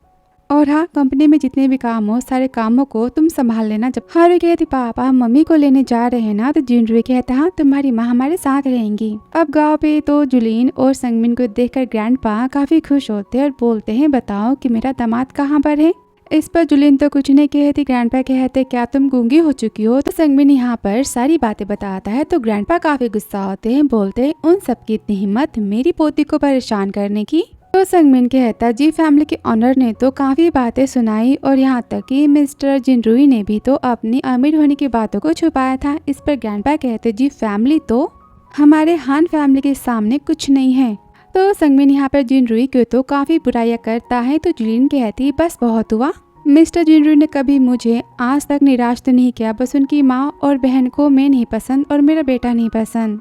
और हाँ कंपनी में जितने भी काम हो सारे कामों को तुम संभाल लेना। जब हारू कहती पापा मम्मी को लेने जा रहे हैं ना, तो जिनरुई कहता हाँ तुम्हारी माँ हमारे साथ रहेंगी। अब गांव पे तो जुलिन और संगमिन को देखकर ग्रैंडपा काफी खुश होते हैं और बोलते हैं बताओ कि मेरा दामाद कहाँ पर है। इस पर जुलिन तो कुछ नहीं कहती। ग्रैंडपा कहते क्या तुम गूंगी हो चुकी हो? तो संगमिन यहाँ पर सारी बातें बताता है तो ग्रैंडपा काफी गुस्सा होते हैं, बोलते हैं उन सबकी इतनी हिम्मत मेरी पोती को परेशान करने की। तो संगमिन कहता जी फैमिली के ऑनर ने तो काफी बातें सुनाई और यहाँ तक कि मिस्टर जिनरुई ने भी तो अपनी अमीर होने की बातों को छुपाया था। इस पर ग्रैंडपा कहते जी फैमिली तो हमारे हान फैमिली के सामने कुछ नहीं है। तो संगमिन यहाँ पर जिनरुई को तो काफी बुराइयां करता है। तो जुलिन कहती बस बहुत हुआ, मिस्टर जिनरुई ने कभी मुझे आज तक निराश तो नहीं किया, बस उनकी माँ और बहन को मैं नहीं पसंद और मेरा बेटा नहीं पसंद,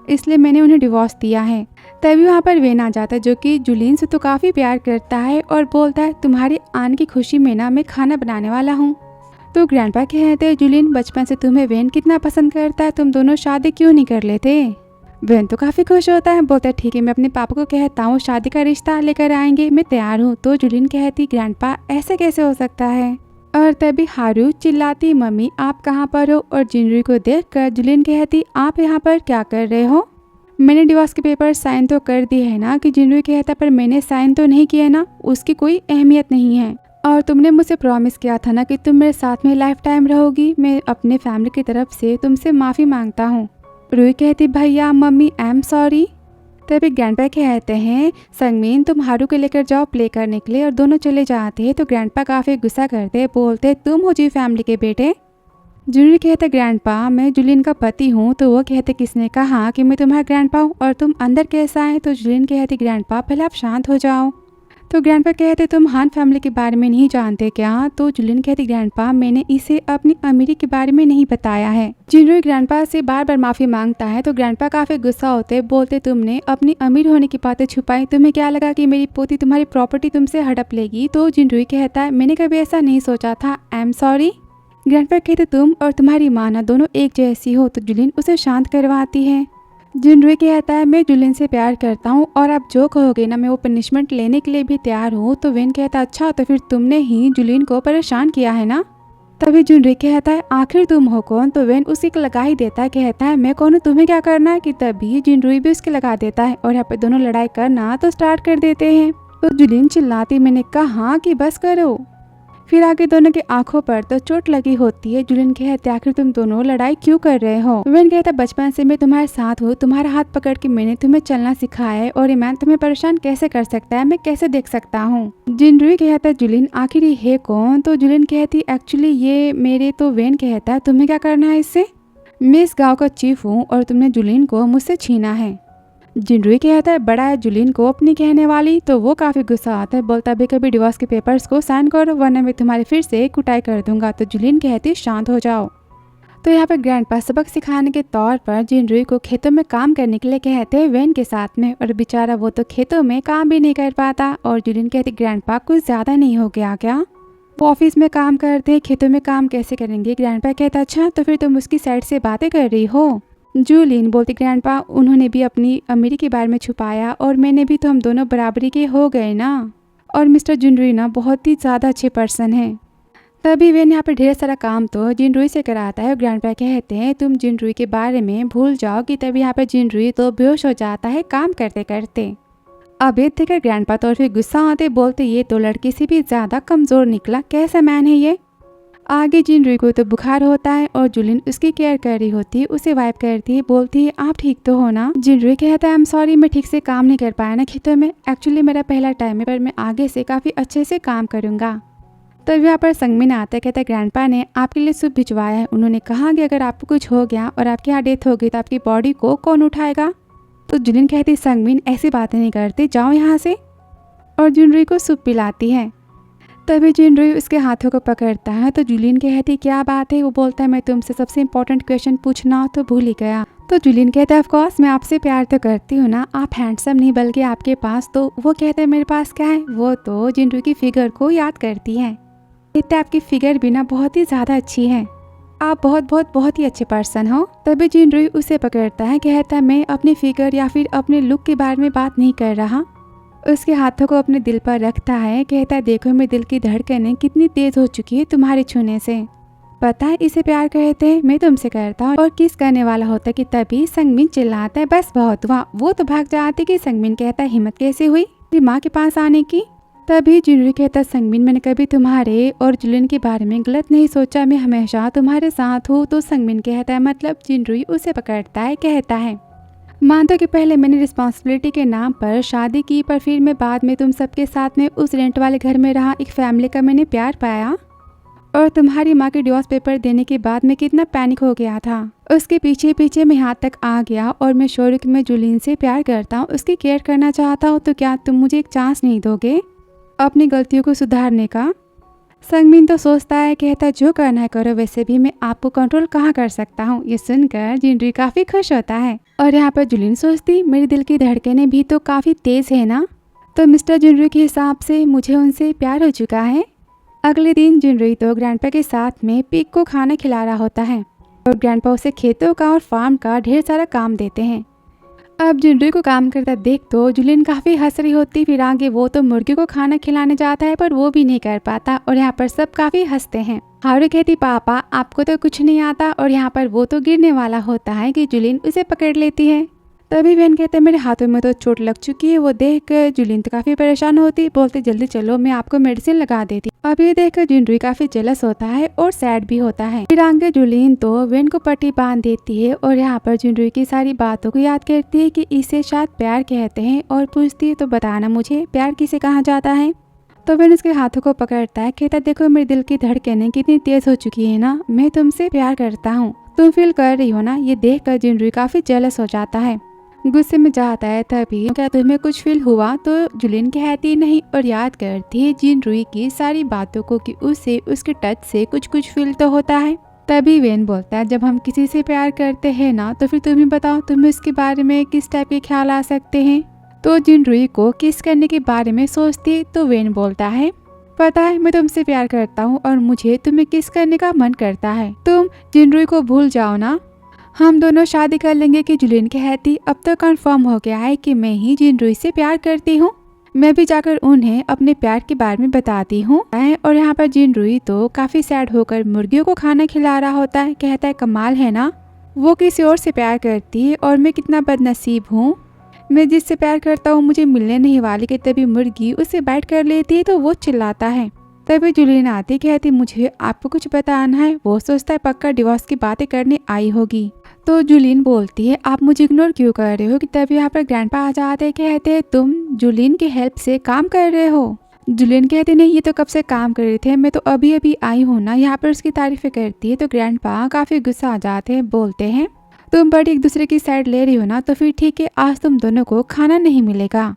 इसलिए मैंने उन्हें डिवोर्स दिया है। तभी वहाँ पर वेन आ जाता है जो कि जुलिन से तो काफ़ी प्यार करता है और बोलता है तुम्हारी आने की खुशी में ना मैं खाना बनाने वाला हूँ। तो ग्रैंडपा कहते हैं जुलिन बचपन से तुम्हें वेन कितना पसंद करता है, तुम दोनों शादी क्यों नहीं कर लेते? वेन तो काफ़ी खुश होता है, बोलता है ठीक है मैं अपने पापा को कहता हूँ शादी का रिश्ता लेकर आएंगे, मैं तैयार हूँ। तो जुलिन कहती ग्रैंडपा ऐसे कैसे हो सकता है, और तभी हारू चिल्लाती, मम्मी आप कहाँ पर हो? और जिनरुई को देखकर जुलिन कहती, आप यहाँ पर क्या कर रहे हो? मैंने डिवोर्स के पेपर साइन तो कर दिए है ना। कि जिनरुई कहता, पर मैंने साइन तो नहीं किया ना, उसकी कोई अहमियत नहीं है। और तुमने मुझसे प्रॉमिस किया था ना कि तुम मेरे साथ में लाइफ टाइम रहोगी। मैं अपने फैमिली की तरफ से तुमसे माफ़ी मांगता हूँ। रुई कहती, भैया मम्मी आई एम सॉरी। तभी ग्रैंडपा कहते हैं, संगमीन तुम हारू को लेकर जाओ प्ले करने के लिए। और दोनों चले जाते हैं तो ग्रैंडपा काफ़ी गुस्सा करते, बोलते तुम हो जी फैमिली के बेटे। जुलिन कहते, ग्रैंडपा मैं जुलिन का पति हूँ। तो वो कहते, किसने कहा कि मैं तुम्हारा ग्रैंडपा हूँ और तुम अंदर कैसा है? तो जुलिन कहती, ग्रैंडपा पहले आप शांत हो जाओ। तो ग्रैंडपा कहते, तुम हान फैमिली के बारे में नहीं जानते क्या? तो जुलिन कहती, ग्रैंडपा मैंने इसे अपनी अमीरी के बारे में नहीं बताया है। जिनरुई ग्रैंडपा से बार बार माफी मांगता है तो ग्रैंडपा काफी गुस्सा होते, बोलते तुमने अपनी अमीर होने की बातें छुपाई। तुम्हें क्या लगा कि मेरी पोती तुम्हारी प्रॉपर्टी तुमसे हड़प लेगी? तो जिनरुई कहता है, मैंने कभी ऐसा नहीं सोचा था, आई एम सॉरी। ग्रैंडपा कहते, तुम और तुम्हारी माँ ना दोनों एक जैसी हो। तो जुलिन उसे शांत करवाती है। जिनरुई कहता है, मैं जुलिन से प्यार करता हूँ और आप जो कहोगे ना मैं वो पनिशमेंट लेने के लिए भी तैयार हूँ। तो वेन कहता, अच्छा तो फिर तुमने ही जुलिन को परेशान किया है ना? तभी जिनरुई कहता है, आखिर तुम हो कौन? तो वेन उसी को लगा ही देता है, कहता है मैं कौन हूँ, तुम्हें क्या करना है? कि तभी जिनरुई भी उसके लगा देता है और यहाँ पे दोनों लड़ाई करना तो स्टार्ट कर देते हैं। तो जुलिन चिल्लाती, मैंने कहा कि बस करो। फिर आगे दोनों की आंखों पर तो चोट लगी होती है। जुलिन कहते, आखिर तुम दोनों लड़ाई क्यों कर रहे हो? वेन कहता, बचपन से मैं तुम्हारे साथ हूँ, तुम्हारा हाथ पकड़ के मैंने तुम्हें चलना सिखाया है और ईमान तुम्हें परेशान कैसे कर सकता है, मैं कैसे देख सकता हूँ? जिनरुई कहता, जुलिन आखिर ये है कौन? तो जुलिन कहती, एक्चुअली ये मेरे। तो वेन कहता है, तुम्हें क्या करना है इससे? मैं इस गाँव का चीफ हूँ और तुमने जुलिन को मुझसे छीना है। जिनरुई कहता है, बड़ा है जुलिन को अपनी कहने वाली। तो वो काफी गुस्सा आता है, बोलता है कभी डिवोर्स के पेपर्स को साइन करो वरना मैं तुम्हारी फिर से कुटाई कर दूंगा। तो जुलिन कहती, शांत हो जाओ। तो यहाँ पर ग्रैंडपा सबक सिखाने के तौर पर जिनरुई को खेतों में काम करने के लिए कहते हैं वेन के साथ में। और बेचारा वो तो खेतों में काम भी नहीं कर पाता। और जुलिन कहती, ग्रैंडपा कुछ ज्यादा नहीं हो गया क्या? वो ऑफिस में काम करते हैं, खेतों में काम कैसे करेंगे? ग्रैंडपा कहता, अच्छा तो फिर तुम उसकी साइड से बातें कर रही हो? जूलिन बोलती, ग्रैंडपा उन्होंने भी अपनी अमीरी के बारे में छुपाया और मैंने भी, तो हम दोनों बराबरी के हो गए ना। और मिस्टर जिनरुई ना बहुत ही ज़्यादा अच्छे पर्सन हैं। तभी वेन यहाँ पर ढेर सारा काम तो जिनरुई से कराता है और ग्रैंडपा कहते हैं तुम जिनरुई के बारे में भूल जाओ। कि तभी यहाँ पर जिनरुई तो बेहोश हो जाता है काम करते करते। अब ये देखकर ग्रैंडपा तो और फिर गुस्सा आते, बोलते ये तो लड़की से भी ज़्यादा कमज़ोर निकला, कैसा मैन है ये? आगे जिनरुई को तो बुखार होता है और जुलिन उसकी केयर कर रही होती है, उसे वाइप करती है, बोलती है आप ठीक तो हो ना? जिनरुई कहता है, आई एम सॉरी मैं ठीक से काम नहीं कर पाया ना खेतों में, एक्चुअली मेरा पहला टाइम है, पर मैं आगे से काफ़ी अच्छे से काम करूँगा। तब यहाँ पर संगमीन आता है, कहता है ग्रैंडपा ने आपके लिए सूप भिजवाया है। उन्होंने कहा कि अगर आपको कुछ हो गया और आपकी यहाँ डेथ हो गई तो आपकी बॉडी को कौन उठाएगा? तो जुलिन कहती, संगमीन ऐसी बातें नहीं करती, जाओ यहाँ से। और जिनरुई को सूप पिलाती है। तभी जिनरुई उसके हाथों को पकड़ता है। तो जुलिन कहती, क्या बात है? वो बोलता है, मैं तुमसे सबसे इम्पोर्टेंट क्वेश्चन पूछना तो भूल ही गया। तो जुलिन कहता है, ऑफ कोर्स मैं आपसे प्यार तो करती हूँ ना, आप हैंडसम नहीं बल्कि आपके पास। तो वो कहते हैं, मेरे पास क्या है? वो तो जिनरुई की फिगर को याद करती है, कहते आपकी फिगर भी ना बहुत ही ज़्यादा अच्छी है, आप बहुत ही अच्छे पर्सन हो। तभी जिनरुई उसे पकड़ता है, कहता है मैं अपनी फिगर या फिर अपने लुक के बारे में बात नहीं कर रहा। उसके हाथों को अपने दिल पर रखता है, कहता है देखो मेरे दिल की धड़कनें कितनी तेज हो चुकी है तुम्हारे छूने से, पता है इसे प्यार कहते हैं, मैं तुमसे करता हूँ। और किस करने वाला होता कि तभी संगमीन चिल्लाता है, बस बहुत हुआ। वो तो भाग जाती कि संगमीन कहता है, हिम्मत कैसे हुई तेरी माँ के पास आने की? तभी जिनरुई कहता है, संगमीन मैंने कभी तुम्हारे और जुलिन के बारे में गलत नहीं सोचा, मैं हमेशा तुम्हारे साथ हूँ। तो संगमीन कहता है, मतलब? जिनरुई उसे पकड़ता है, कहता है मानता कि पहले मैंने रिस्पॉन्सिबिलिटी के नाम पर शादी की, पर फिर मैं बाद में तुम सबके साथ में उस रेंट वाले घर में रहा, एक फैमिली का मैंने प्यार पाया। और तुम्हारी माँ के डिवोर्स पेपर देने के बाद मैं कितना पैनिक हो गया था, उसके पीछे पीछे मैं यहाँ तक आ गया और मैं शुरू कि मैं जुलिन से प्यार करता हूँ, उसकी केयर करना चाहता हूँ। तो क्या तुम मुझे एक चांस नहीं दोगे अपनी गलतियों को सुधारने का? संगमीन तो सोचता है, कहता जो करना है करो, वैसे भी मैं आपको कंट्रोल कहाँ कर सकता हूँ। ये सुनकर जिनरुई काफ़ी खुश होता है। और यहाँ पर जुलिन सोचती, मेरे दिल की धड़कनें भी तो काफ़ी तेज़ है ना। तो मिस्टर जिनरुई के हिसाब से मुझे उनसे प्यार हो चुका है। अगले दिन जिनरुई तो ग्रैंडपा के साथ में पिग को खाना खिला रहा होता है और ग्रैंडपा उसे खेतों का और फार्म का ढेर सारा काम देते हैं। अब जिनरुई को काम करता देख तो जुलिन काफी हंस रही होती। फिर आगे वो तो मुर्गी को खाना खिलाने जाता है पर वो भी नहीं कर पाता और यहाँ पर सब काफी हंसते हैं। हारू कहती पापा आपको तो कुछ नहीं आता, और यहाँ पर वो तो गिरने वाला होता है कि जुलिन उसे पकड़ लेती है। तभी वेन कहते मेरे हाथों में तो चोट लग चुकी है। वो देख कर जुलिन तो काफी परेशान होती, बोलते जल्दी चलो मैं आपको मेडिसिन लगा देती। अब ये देखकर जिनरुई काफी जेलस होता है और सैड भी होता है। फिर आगे जुलिन तो वेन को पट्टी बांध देती है और यहाँ पर जिनरुई की सारी बातों को याद करती है कि इसे शायद प्यार कहते हैं, और पूछती है तो बताना मुझे प्यार किसे कहा जाता है। तो वेन उसके हाथों को पकड़ता है, कहता देखो मेरे दिल की धड़कनें कितनी तेज हो चुकी है ना, मैं तुमसे प्यार करता हूँ, तुम फील कर रही हो ना। ये देख कर जिनरुई काफी जेलस हो जाता है, गुस्से में जाता है। तभी क्या तुम्हें कुछ फील हुआ? तो जुलिन कहती नहीं और याद करती है जिनरुई की सारी बातों को कि उसे उसके टच से कुछ फील तो होता है। तभी वेन बोलता है जब हम किसी से प्यार करते हैं ना तो फिर तुम ही बताओ तुम्हें उसके बारे में किस टाइप के ख्याल आ सकते हैं। तो जिनरुई को किस करने के बारे में सोचती तो वेन बोलता है पता है मैं तुमसे प्यार करता हूँ और मुझे तुम्हें किस करने का मन करता है, तुम जिनरुई को भूल जाओ ना, हम दोनों शादी कर लेंगे। कि जुलिन कहती अब तो कंफर्म हो गया है कि मैं ही जिनरुई से प्यार करती हूँ, मैं भी जाकर उन्हें अपने प्यार के बारे में बताती हूँ। और यहाँ पर जिनरुई तो काफी सैड होकर मुर्गियों को खाना खिला रहा होता है, कहता है कमाल है ना, वो किसी और से प्यार करती है और मैं कितना बदनसीब हूँ, मैं जिससे प्यार करता हूँ मुझे मिलने नहीं वाली। कि तभी मुर्गी उसे बाइट कर लेती है तो वो चिल्लाता है। तभी जुलिन आती कहती मुझे आपको कुछ बताना है। वो सोचता है पक्का डिवोर्स की बातें करने आई होगी। तो जुलिन बोलती है आप मुझे इग्नोर क्यों कर रहे हो। कि तभी यहाँ पर ग्रैंडपा आ जाते हैं, कहते हैं तुम जुलिन की हेल्प से काम कर रहे हो। जुलिन कहती नहीं ये तो कब से काम कर रहे थे, मैं तो अभी अभी आई हूँ ना। यहाँ पर उसकी तारीफें करती है तो ग्रैंडपा काफी गुस्सा आ जाते हैं, बोलते हैं तुम बड़ी एक दूसरे की साइड ले रही हो ना, तो फिर ठीक है आज तुम दोनों को खाना नहीं मिलेगा।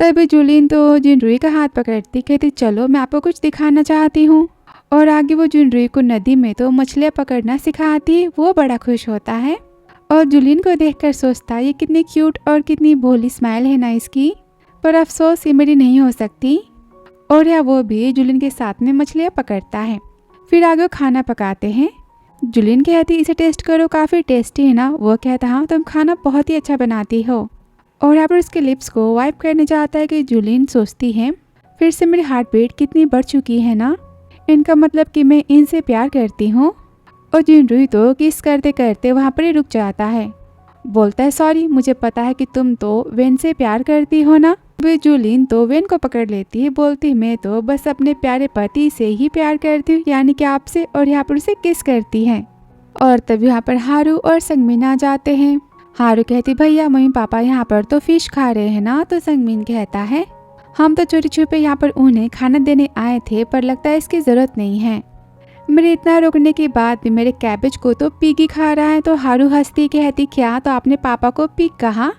तभी जुलिन तो जिनरुई का हाथ पकड़ती, कहती चलो मैं आपको कुछ दिखाना चाहती हूँ। और आगे वो जिनरुई को नदी में तो मछलियाँ पकड़ना सिखाती है। वो बड़ा खुश होता है और जुलिन को देखकर सोचता है ये कितनी क्यूट और कितनी भोली स्माइल है ना इसकी, पर अफसोस ये मेरी नहीं हो सकती। और या वो भी जुलिन के साथ में मछलियाँ पकड़ता है। फिर आगे वो खाना पकाते हैं। जुलिन कहती इसे टेस्ट करो काफ़ी टेस्टी है ना। वो कहता हाँ तुम खाना बहुत ही अच्छा बनाती हो। और यहाँ पर उसके लिप्स को वाइप करने जाता है कि जुलिन सोचती है फिर से मेरी हार्ट बीट कितनी बढ़ चुकी है ना, इनका मतलब कि मैं इनसे प्यार करती हूँ। और जिनरुई तो किस करते करते वहाँ पर ही रुक जाता है, बोलता है सॉरी मुझे पता है कि तुम तो वेन से प्यार करती हो ना। वे जुलिन तो वेन को पकड़ लेती है, बोलती मैं तो बस अपने प्यारे पति से ही प्यार करती हूँ, यानी कि आपसे। और यहाँ पर उसे किस करती है। और तब यहाँ पर हारू और संगमीन आ जाते हैं। हारू कहती भैया मम्मी पापा यहाँ पर तो फिश खा रहे हैं ना। तो संगमीन कहता है हम तो चोरी छुपे यहाँ पर उन्हें खाना देने आए थे, पर लगता है इसकी जरूरत नहीं है। मेरे इतना रोकने के बाद भी मेरे कैबेज को तो पिगी खा रहा है। तो हारू हंसती कहती क्या तो आपने पापा को पिग कहा।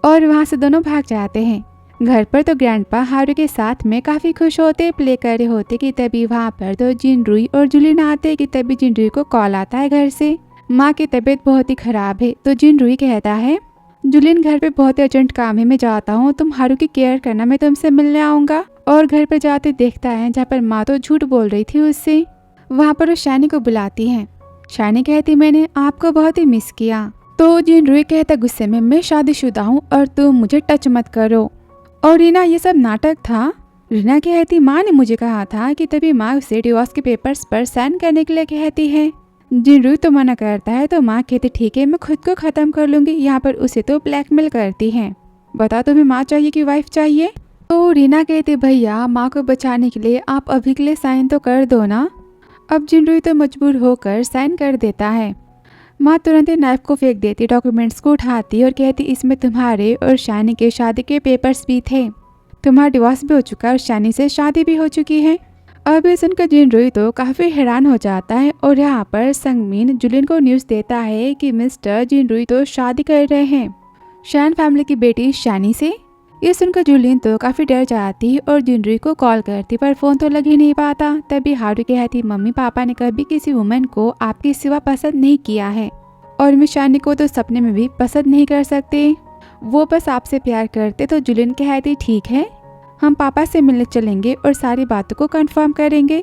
और वहाँ से दोनों भाग जाते हैं। घर पर तो ग्रैंडपा हारू के साथ में काफी खुश होते प्ले कर रहे होते। कि तभी वहाँ पर तो जिनरुई और जुलिन आते। कि तभी जिनरुई को कॉल आता है घर से, माँ की तबीयत बहुत ही खराब है। तो जिनरुई कहता है जुलिन घर पे बहुत अर्जेंट काम है, मैं जाता हूँ, तुम हारू की केयर करना, मैं तुमसे मिलने आऊँगा। और घर पर जाते देखता है जहाँ पर माँ तो झूठ बोल रही थी उससे। वहाँ पर वो शानी को बुलाती है। शानी कहती मैंने आपको बहुत ही मिस किया। तो जिनरुई कहता गुस्से में मैं शादीशुदा हूँ और तुम मुझे टच मत करो। और रीना ये सब नाटक था। रीना कहती माँ ने मुझे कहा था। कि तभी माँ उसे डिवोर्स के पेपर्स पर साइन करने के लिए कहती है। जिनरुई तो मना करता है तो माँ कहती ठीक है मैं खुद को खत्म कर लूंगी। यहाँ पर उसे तो ब्लैकमेल करती है, बता तुम्हें माँ चाहिए कि वाइफ चाहिए। तो रीना कहती भैया माँ को बचाने के लिए आप अभी के लिए साइन तो कर दो ना। अब जिनरुई तो मजबूर होकर साइन कर देता है। माँ तुरंत ही नाइफ को फेंक देती, डॉक्यूमेंट्स को उठाती और कहती इसमें तुम्हारे और शानी के शादी के पेपर्स भी थे, तुम्हारा डिवोर्स भी हो चुका है और शानी से शादी भी हो चुकी है। अब ये सुनकर जिनरुई तो काफ़ी हैरान हो जाता है। और यहाँ पर संगमीन जुलिन को न्यूज़ देता है कि मिस्टर जिनरुई तो शादी कर रहे हैं शैन फैमिली की बेटी शानी से। ये सुनकर जुलिन तो काफ़ी डर जाती और जिनरुई को कॉल करती, पर फ़ोन तो लग ही नहीं पाता। तभी हारू कहती मम्मी पापा ने कभी किसी वुमेन को आपके सिवा पसंद नहीं किया है और मैं शानी को तो सपने में भी पसंद नहीं कर सकते, वो बस आपसे प्यार करते। तो जुलिन कहती ठीक है हम पापा से मिलने चलेंगे और सारी बातों को कंफर्म करेंगे।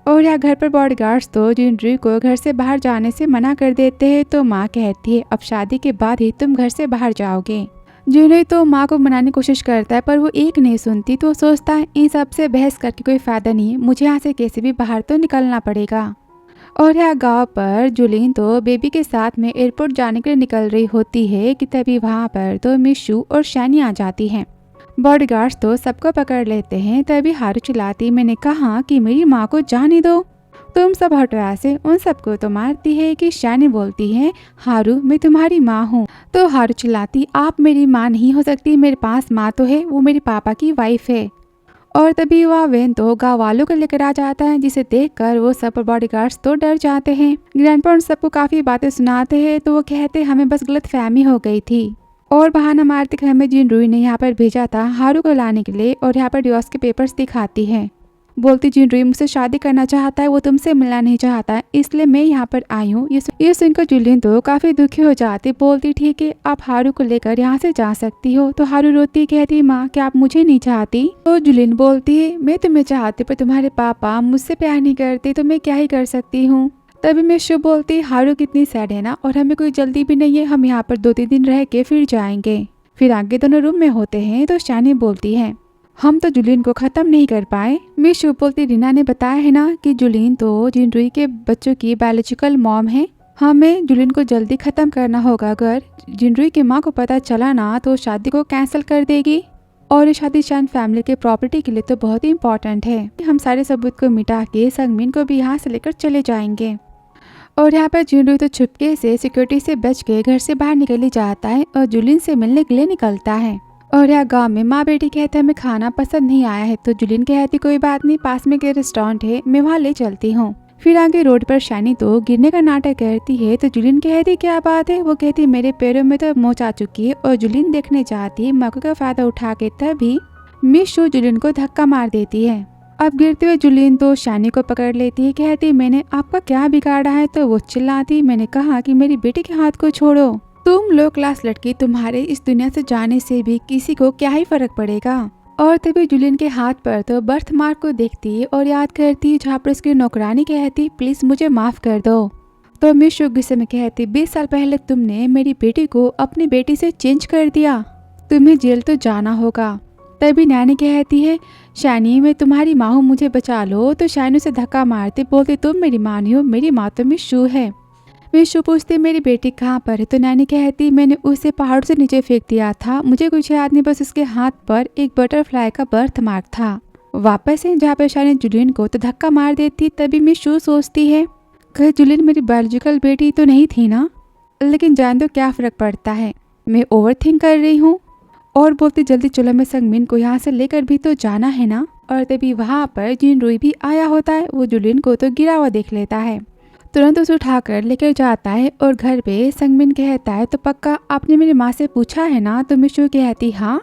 और यहाँ घर पर बॉडीगार्ड्स तो जिनरुई को घर से बाहर जाने से मना कर देते हैं। तो माँ कहती है अब शादी के बाद ही तुम घर से बाहर जाओगे। जिन्हें तो माँ को मनाने की कोशिश करता है पर वो एक नहीं सुनती, तो सोचता है इन सब से बहस करके कोई फायदा नहीं है, मुझे यहाँ से कैसे भी बाहर तो निकलना पड़ेगा। और यहाँ गांव पर जुलीन तो बेबी के साथ में एयरपोर्ट जाने के लिए निकल रही होती है कि तभी वहाँ पर तो मिशू और शैनी आ जाती हैं। बॉडीगार्ड्स तो सबको पकड़ लेते हैं। तभी हारू चिल्लाती, मैंने कहा कि मेरी माँ को जाने दो, तुम सब हटो ऐसे। उन सबको तो मारती है कि शैनी बोलती है, हारू मैं तुम्हारी माँ हूँ। तो हारू चिल्लाती, आप मेरी माँ नहीं हो सकती, मेरे पास माँ तो है, वो मेरे पापा की वाइफ है। और तभी वह वैन तो गाँव वालों को लेकर आ जाता है, जिसे देखकर वो सब बॉडीगार्ड्स तो डर जाते हैं। ग्रैंडपा उन सबको काफी बातें सुनाते हैं, तो वो कहते हमें बस गलतफहमी हो गई थी और बहाना मारते कि हमें जिनरुई ने यहाँ पर भेजा था हारू को लाने के लिए। और यहाँ पर डिवोर्स के पेपर्स दिखाती है, बोलती जिनरुई मुझसे शादी करना चाहता है, वो तुमसे मिलना नहीं चाहता है, इसलिए मैं यहाँ पर आई हूँ। ये सुनकर जुलिन तो काफी दुखी हो जाती, बोलती ठीक है आप हारू को लेकर यहाँ से जा सकती हो। तो हारू रोती कहती, माँ क्या आप मुझे नहीं चाहती? तो जुलिन बोलती है मैं तुम्हें चाहती पर तुम्हारे पापा मुझसे प्यार नहीं करते, तो मैं क्या ही कर सकती हूँ। तभी मैं शुभ बोलती, हारू कितनी सैड है ना, और हमें कोई जल्दी भी नहीं है, हम यहाँ पर 2-3 दिन रह के फिर जाएंगे। फिर आगे दोनों रूम में होते हैं। तो शैनी बोलती है हम तो जुलिन को खत्म नहीं कर पाए। मैं शुभ बोलती, रीना ने बताया है ना कि जुलिन तो जिनरुई के बच्चों की बायोलॉजिकल मॉम है, हमें जुलिन को जल्दी खत्म करना होगा। अगर जिनरुई की माँ को पता चला ना तो शादी को कैंसिल कर देगी, और ये शादी शान फैमिली के प्रॉपर्टी के लिए तो बहुत ही इम्पोर्टेंट है। हम सारे सबूत को मिटा के संगमिन को भी यहाँ से लेकर चले जाएंगे। और यहाँ पर जिनरुई तो चुपके से सिक्योरिटी से बच के घर से बाहर निकल जाता है और जुलिन से मिलने के लिए निकलता है। और यहाँ गांव में माँ बेटी कहते हैं हमें खाना पसंद नहीं आया है, तो जुलिन कहती कोई बात नहीं, पास में के रेस्टोरेंट है मैं वहाँ ले चलती हूँ। फिर आगे रोड पर शैनी तो गिरने का नाटक करती है, तो जुलिन कहती क्या बात है? वो कहती मेरे पैरों में तो मोच आ चुकी है। और जुलिन देखने जाती है, मौके का फायदा उठा के तभी मिशू जुलिन को धक्का मार देती है। अब गिरते हुए जुलिन तो शैनी को पकड़ लेती है, कहती मैंने आपका क्या बिगाड़ा है? तो वो चिल्लाती, मैंने कहा कि मेरी बेटी के हाथ को छोड़ो, तुम लो क्लास लड़की, तुम्हारे इस दुनिया से जाने से भी किसी को क्या ही फर्क पड़ेगा। और तभी जुलिन के हाथ पर तो बर्थ मार्क को देखती है और याद करती है जहाँ पर उसकी नौकरानी कहती प्लीज मुझे माफ कर दो। तो मिशू गुस्से में कहती 20 साल पहले तुमने मेरी बेटी को अपनी बेटी से चेंज कर दिया, तुम्हें जेल तो जाना होगा। तभी नैनी कहती है शैनी मैं तुम्हारी माँ हूँ, मुझे बचा लो। तो शैनी उसे धक्का मारती, बोलती तुम मेरी माँ नहीं हो, मेरी माँ तो मिशू है। मिशू पूछती मेरी बेटी कहाँ पर है? तो नैनी कहती मैंने उसे पहाड़ से नीचे फेंक दिया था, मुझे कुछ याद नहीं, बस उसके हाथ पर एक बटरफ्लाई का बर्थ मार्क था। वापस है जहाँ पर शैनी जुलिन को तो धक्का मार देती। तभी मिशू सोचती है कहीं जुलिन मेरी बायोलॉजिकल बेटी तो नहीं थी ना, लेकिन जान दो क्या फर्क पड़ता है, मैं ओवर थिंक कर रही हूँ। और बोलती जल्दी चलो, मैं संगमिन को यहाँ से लेकर भी तो जाना है ना। और तभी वहाँ पर जिनरुई भी आया होता है, वो जुलिन को तो गिरा हुआ देख लेता है, तुरंत उसे उठाकर लेकर जाता है। और घर पे संगमिन कहता है तो पक्का आपने मेरी माँ से पूछा है ना? तो मिशू कहती हाँ,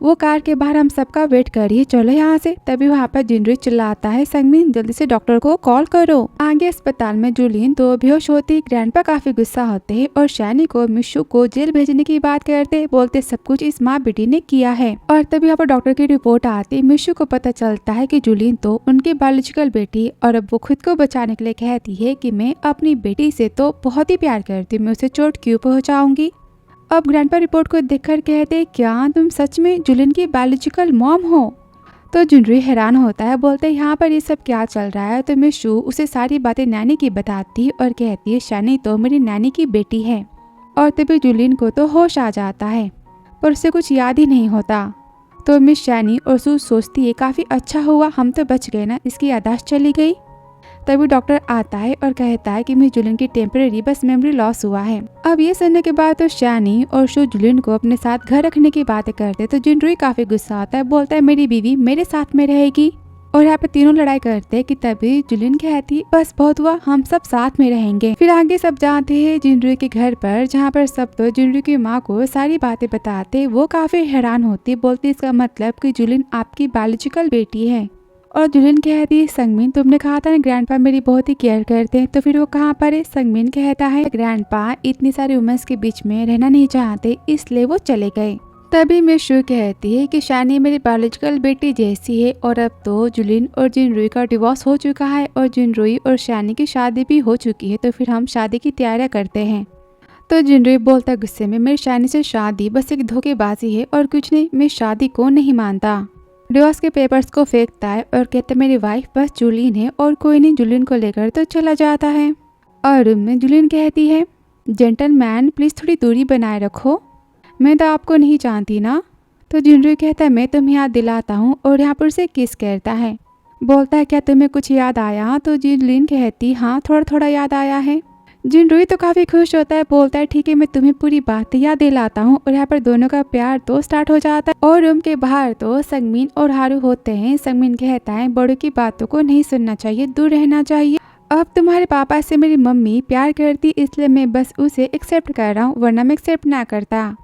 वो कार के बाहर हम सबका वेट करिए, चलो यहाँ से। तभी वहाँ पर जिनरुई चिल्लाता है संगमिन जल्दी से डॉक्टर को कॉल करो। आगे अस्पताल में जुलिन तो बेहोश होती, ग्रैंडपा काफी गुस्सा होते हैं और शैनी को मिशू को जेल भेजने की बात करते, बोलते सब कुछ इस माँ बेटी ने किया है। और तभी यहाँ पर डॉक्टर की रिपोर्ट आती, मिशू को पता चलता है कि जुलिन तो उनकी बायोलॉजिकल बेटी, और अब वो खुद को बचाने के लिए कहती है कि मैं अपनी बेटी से तो बहुत ही प्यार करती हूँ, मैं उसे चोट क्यों पहुँचाऊंगी। अब ग्रैंडपा रिपोर्ट को देखकर कहते क्या तुम सच में जुलिन की बायोलॉजिकल मॉम हो? तो जुनरुई हैरान होता है, बोलते यहाँ पर ये सब क्या चल रहा है। तो मिशू उसे सारी बातें नैनी की बताती और कहती है शैनी तो मेरी नैनी की बेटी है। और तभी जुलिन को तो होश आ जाता है पर उसे कुछ याद ही नहीं होता। तो मिस शैनी और सू सोचती है काफ़ी अच्छा हुआ हम तो बच गए ना, इसकी याददाश्त चली गई। तभी डॉक्टर आता है और कहता है कि मिस जुलिन की टेम्परेरी बस मेमोरी लॉस हुआ है। अब ये सुनने के बाद तो शैनी और शू जुलिन को अपने साथ घर रखने की बातें करते, तो जिनरुई काफी गुस्सा आता है, बोलता है मेरी बीवी मेरे साथ में रहेगी। और यहाँ पे तीनों लड़ाई करते हैं कि तभी जुलिन कहती बस बहुत हुआ, हम सब साथ में रहेंगे। फिर आगे सब जाते हैं जिनरुई के घर पर, जहाँ पर सब तो जिनरुई की माँ को सारी बातें बताते। वो काफी हैरान होती, बोलती इसका मतलब कि जुलिन आपकी बायोलॉजिकल बेटी है। और जुलिन कहती संगमिन तुमने कहा था ना ग्रैंडपा मेरी बहुत ही केयर करते हैं, तो फिर वो कहाँ पर है? संगमिन कहता है ग्रैंडपा इतनी सारी वुमेन्स के बीच में रहना नहीं चाहते, इसलिए वो चले गए। तभी मिशू कहती है कि शैनी मेरी बायोलॉजिकल बेटी जैसी है, और अब तो जुलिन और जिनरुई का डिवोर्स हो चुका है और जिनरुई और शैनी की शादी भी हो चुकी है, तो फिर हम शादी की तैयारियां करते हैं। तो जिनरुई बोलता गुस्से में, मेरी शानी से शादी बस एक धोखेबाजी है और कुछ नहीं, मैं शादी को नहीं मानता। डिवोर्स के पेपर्स को फेंकता है और कहता मेरी वाइफ बस जूलिन है और कोई नहीं। जूलिन को लेकर तो चला जाता है और रूम में जूलिन कहती है, जेंटलमैन प्लीज़ थोड़ी दूरी बनाए रखो, मैं तो आपको नहीं जानती ना। तो जिनरुई कहता है मैं तुम्हें याद दिलाता हूँ और यहाँ पर उसे किस करता है। बोलता है क्या तुम्हें कुछ याद आया? तो जूलिन कहती हाँ थोड़ा थोड़ा याद आया है। जिनरुई तो काफ़ी खुश होता है, बोलता है ठीक है मैं तुम्हें पूरी बात याद दिलाता हूँ। और यहाँ पर दोनों का प्यार तो स्टार्ट हो जाता है और रूम के बाहर तो संगमीन और हारू होते हैं। संगमीन कहता है बड़ों की बातों को नहीं सुनना चाहिए, दूर रहना चाहिए। अब तुम्हारे पापा से मेरी मम्मी प्यार करती इसलिए मैं बस उसे एक्सेप्ट कर रहा हूँ, वरना मैं एक्सेप्ट ना करता।